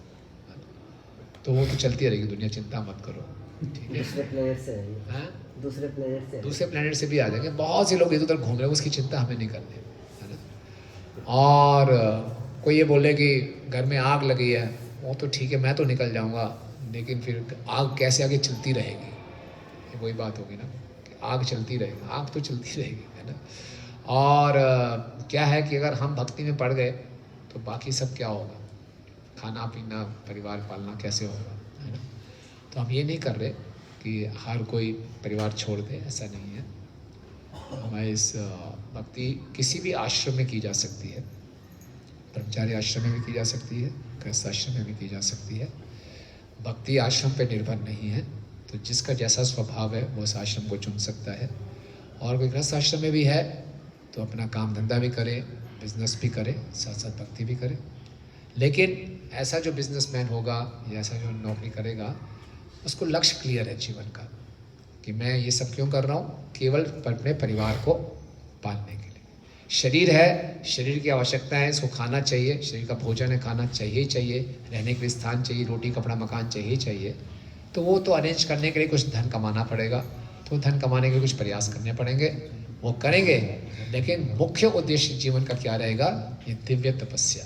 Speaker 1: तो वो तो चलती रहेगी दुनिया, चिंता मत करो। ठीक है,
Speaker 8: दूसरे प्लेनेट से है ये।
Speaker 1: हाँ?
Speaker 8: दूसरे प्लेनेट से
Speaker 1: दूसरे प्लेनेट से भी आ जाएंगे। बहुत से लोग इधर उधर घूम रहे हैं, उसकी चिंता हमें नहीं करनी है ना। और कोई ये बोले कि घर में आग लगी है, वो तो ठीक है, मैं तो निकल जाऊंगा, लेकिन फिर आग कैसे आगे चलती रहेगी? ये वही बात होगी ना कि आग चलती रहेगी, आग तो चलती रहेगी, है ना। और क्या है कि अगर हम भक्ति में पड़ गए तो बाकी सब क्या होगा? खाना पीना, परिवार पालना कैसे होगा, है ना। तो हम ये नहीं कर रहे कि हर कोई परिवार छोड़ दे, ऐसा नहीं है। हमारे इस भक्ति किसी भी आश्रम में की जा सकती है। ब्रह्मचारी आश्रम में भी की जा सकती है, गृहस्थ आश्रम में भी की जा सकती है। भक्ति आश्रम पे निर्भर नहीं है। तो जिसका जैसा स्वभाव है वो उस आश्रम को चुन सकता है। और कोई गृहस्थ आश्रम में भी है तो अपना काम धंधा भी करे, बिजनेस भी करे, साथ साथ भक्ति भी करे। लेकिन ऐसा जो बिजनेसमैन होगा या ऐसा जो नौकरी करेगा, उसको लक्ष्य क्लियर है जीवन का कि मैं ये सब क्यों कर रहा हूँ? केवल अपने परिवार को पालने के लिए। शरीर है, शरीर की आवश्यकता है, इसको खाना चाहिए, शरीर का भोजन है, खाना चाहिए ही चाहिए, रहने के लिए स्थान चाहिए, रोटी कपड़ा मकान चाहिए ही चाहिए। तो वो तो अरेंज करने के लिए कुछ धन कमाना पड़ेगा। तो धन कमाने के कुछ प्रयास करने पड़ेंगे, वो करेंगे। लेकिन मुख्य उद्देश्य जीवन का क्या रहेगा? ये दिव्य तपस्या।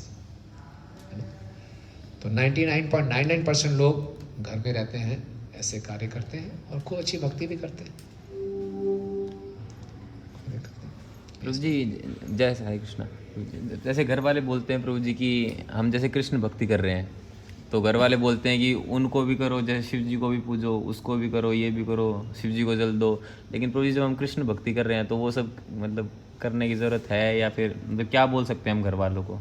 Speaker 1: तो 99.99% लोग घर में रहते हैं, ऐसे कार्य करते हैं और खूब अच्छी भक्ति भी करते हैं।
Speaker 2: प्रभु जी जैसे हरे कृष्णा, जैसे घर वाले बोलते हैं प्रभु जी कि हम जैसे कृष्ण भक्ति कर रहे हैं, तो घर वाले बोलते हैं कि उनको भी करो, जैसे शिव जी को भी पूजो, उसको भी करो, ये भी करो, शिव जी को जल दो। लेकिन प्रभु जी जब हम कृष्ण भक्ति कर रहे हैं तो वो सब मतलब करने की ज़रूरत है या फिर मतलब क्या बोल सकते हैं हम घर वालों को?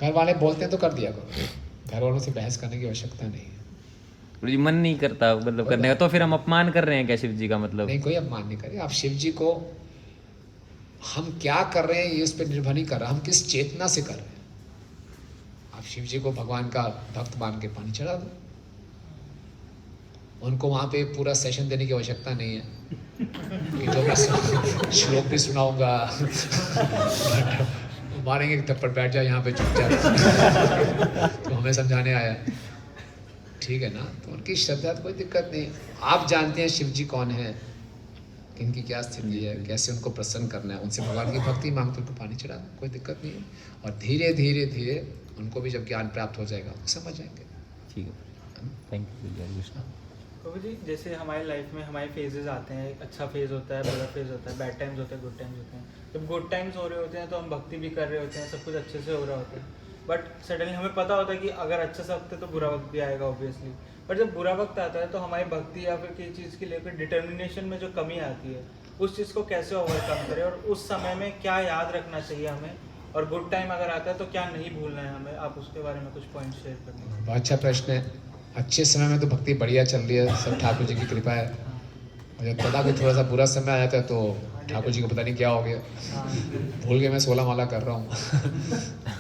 Speaker 1: घर वाले बोलते हैं तो कर दिया करो, घर वालों से बहस करने की आवश्यकता नहीं है।
Speaker 2: प्रभु जी मन नहीं करता मतलब करने का, तो फिर हम अपमान कर रहे हैं क्या शिव जी का? मतलब
Speaker 1: नहीं, कोई अपमान नहीं करें आप शिव जी को। हम क्या कर रहे हैं ये उस पर निर्भर नहीं कर रहा, हम किस चेतना से कर रहे हैं। आप शिव जी को भगवान का भक्त मान के पानी चढ़ा दो, उनको वहाँ पे पूरा सेशन देने की आवश्यकता नहीं है कि जो मैं श्लोक भी सुनाऊंगा मारेंगे कि थप्पड़ बैठ जाए यहाँ पे चुपचाप तो हमें समझाने आया, ठीक है ना। तो उनकी श्रद्धा तो कोई दिक्कत नहीं। आप जानते हैं शिव जी कौन है, इनकी क्या स्थिति है, कैसे उनको प्रसन्न करना है, उनसे भगवान की भक्ति मांगते उनको पानी चढ़ा, कोई दिक्कत नहीं है। और धीरे धीरे धीरे उनको भी जब ज्ञान प्राप्त हो जाएगा वो समझ जाएंगे।
Speaker 2: ठीक है, थैंक यू जय कृष्णा।
Speaker 10: प्रभु जी जैसे हमारी लाइफ में हमारे फेजेस आते हैं, एक अच्छा फेज़ होता है, बुरा फेज़ होता है, बैड टाइम्स होते हैं, गुड टाइम्स होते हैं। जब गुड टाइम्स हो रहे होते हैं तो हम भक्ति भी कर रहे होते हैं, सब कुछ अच्छे से हो रहा होता है। बट सडनली हमें पता होता है कि अगर अच्छा से वक्त है तो बुरा वक्त भी आएगा ऑब्वियसली। बट जब बुरा वक्त आता है तो हमारी भक्ति या फिर किसी चीज़ की लेकर डिटर्मिनेशन में जो कमी आती है, उस चीज़ को कैसे ओवरकम करें और उस समय में क्या याद रखना चाहिए हमें, और गुड टाइम अगर आता है तो क्या नहीं भूलना है हमें, आप उसके बारे में कुछ पॉइंट शेयर करें।
Speaker 1: बहुत अच्छा प्रश्न है। अच्छे समय में तो भक्ति बढ़िया चल रही है, सब ठाकुर जी की कृपा है। और जब पता कि थोड़ा सा बुरा समय आया था तो ठाकुर जी को पता नहीं क्या हो गया, भूल के मैं 16 माला कर रहा हूँ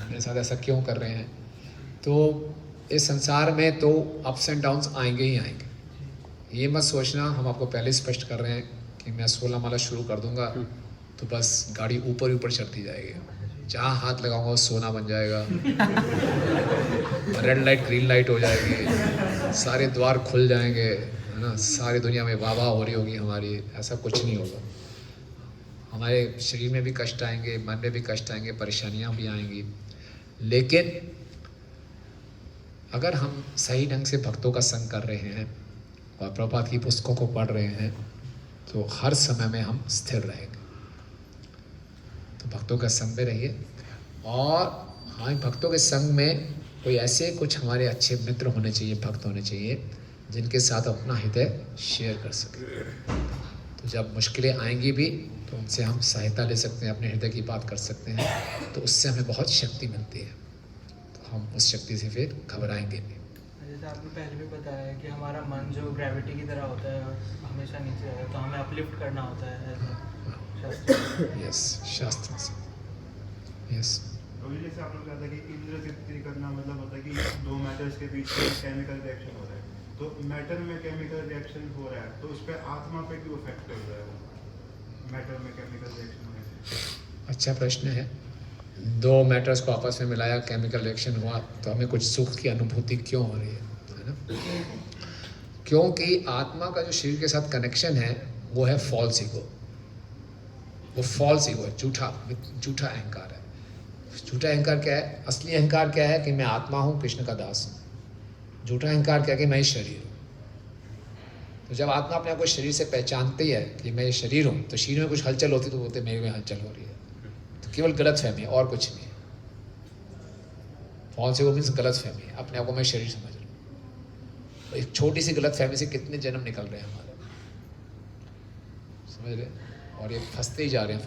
Speaker 1: मेरे साथ ऐसा क्यों कर रहे हैं। तो इस संसार में तो अप्स एंड डाउन्स आएंगे ही आएंगे। ये मत सोचना, हम आपको पहले स्पष्ट कर रहे हैं कि मैं 16 माला शुरू कर दूंगा तो बस गाड़ी ऊपर ऊपर चढ़ती जाएगी, जहाँ हाथ लगाऊंगा वो सोना बन जाएगा, रेड लाइट ग्रीन लाइट हो जाएगी, सारे द्वार खुल जाएंगे, है ना, सारी दुनिया में वाह वाह हो रही होगी हमारी, ऐसा कुछ नहीं होगा। हमारे शरीर में भी कष्ट आएंगे, मन में भी कष्ट आएंगे, परेशानियां भी आएंगी, लेकिन अगर हम सही ढंग से भक्तों का संग कर रहे हैं और प्रभुपाद की पुस्तकों को पढ़ रहे हैं तो हर समय में हम स्थिर रहेंगे। तो भक्तों का संग में रहिए, और हाँ, भक्तों के संग में कोई ऐसे कुछ हमारे अच्छे मित्र होने चाहिए, भक्त होने चाहिए जिनके साथ अपना हृदय शेयर कर सकें। तो जब मुश्किलें आएंगी भी तो उनसे हम सहायता ले सकते हैं, अपने हृदय की बात कर सकते हैं, तो उससे हमें बहुत शक्ति मिलती है। तो हम उस शक्ति से फिर घबराएंगे भी।
Speaker 10: जैसे आपने पहले भी बताया है कि हमारा मन जो ग्रेविटी की तरह होता है हमेशा नीचे है, तो हमें अपलिफ्ट करना होता है
Speaker 1: यस, शास्त्र से। यस,
Speaker 3: अभी जैसे आपने कहा था कि इंद्र तृप्ति करना मतलब होता है कि दो मैटर्स के बीच में केमिकल रिएक्शन हो रहा है, तो मैटर में केमिकल रिएक्शन हो रहा है तो उस पर आत्मा पे क्यों इफेक्ट कर रहा है वो, मैटर में केमिकल रिएक्शन होने से?
Speaker 1: अच्छा प्रश्न है। दो मैटर्स को आपस में मिलाया, केमिकल रिएक्शन हुआ, तो हमें कुछ सुख की अनुभूति क्यों हो रही है ना? क्योंकि आत्मा का जो शरीर के साथ कनेक्शन है वो है फॉल्स ईगो। वो फॉल्स ईगो है, झूठा अहंकार है। झूठा अहंकार क्या है? असली अहंकार क्या है कि मैं आत्मा हूँ, कृष्ण का दास हूँ। झूठा अहंकार क्या है कि मैं शरीर हूँ। तो जब आत्मा अपने आप को शरीर से पहचानती है कि मैं ये शरीर हूँ, तो शरीर में कुछ हलचल होती तो बोलते मेरे में हलचल हो रही है। तो केवल गलत फहमी है और कुछ नहीं है। फॉल्स ईगो मीन्स गलत फहमी है, अपने आप को मैं शरीर समझ रहा हूँ। एक छोटी सी गलत फहमी से कितने जन्म निकल रहे हैं हमारे, समझ रहे? और ये फंसते ही जा रहे हैं।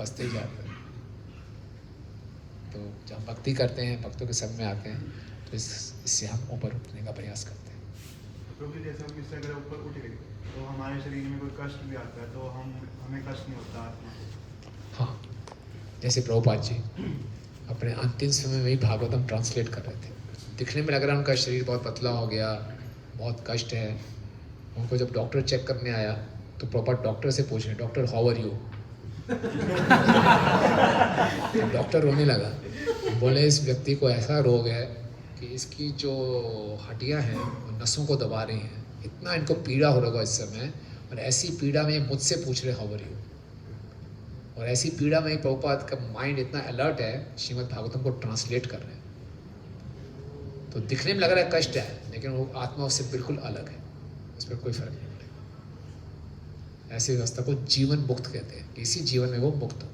Speaker 1: तो जब हम भक्ति करते हैं, भक्तों के संग में आते हैं, तो इससे हम ऊपर उठने का प्रयास करते हैं।
Speaker 3: क्योंकि जैसे हम इससे अगर ऊपर उठ गए तो हमारे शरीर में कोई कष्ट भी आता है तो हमें कष्ट नहीं होता आत्मा को।
Speaker 1: हाँ, जैसे प्रभुपाद जी अपने अंतिम समय में ही भागवतम ट्रांसलेट कर रहे थे। दिखने में लग रहा है उनका शरीर बहुत पतला हो गया, बहुत कष्ट है। उनको जब डॉक्टर चेक करने आया तो प्रॉपर डॉक्टर से पूछ रहे, doctor how are you? Doctor रोने लगा, बोले इस व्यक्ति को ऐसा रोग है कि इसकी जो हड्डियां हैं वो नसों को दबा रही हैं, इतना इनको पीड़ा हो रहा इस समय, और ऐसी पीड़ा में मुझसे पूछ रहे हाउ आर यू। और ऐसी पीड़ा में प्रभुपाद का माइंड इतना अलर्ट है, श्रीमद् भागवतम को ट्रांसलेट कर रहे हैं। तो दिखने में लग रहा है कष्ट है, लेकिन वो आत्मा उससे बिल्कुल अलग है, उस पर कोई फर्क नहीं पड़ेगा। ऐसी व्यवस्था को जीवन मुक्त कहते हैं, इसी जीवन में वो मुक्त हो।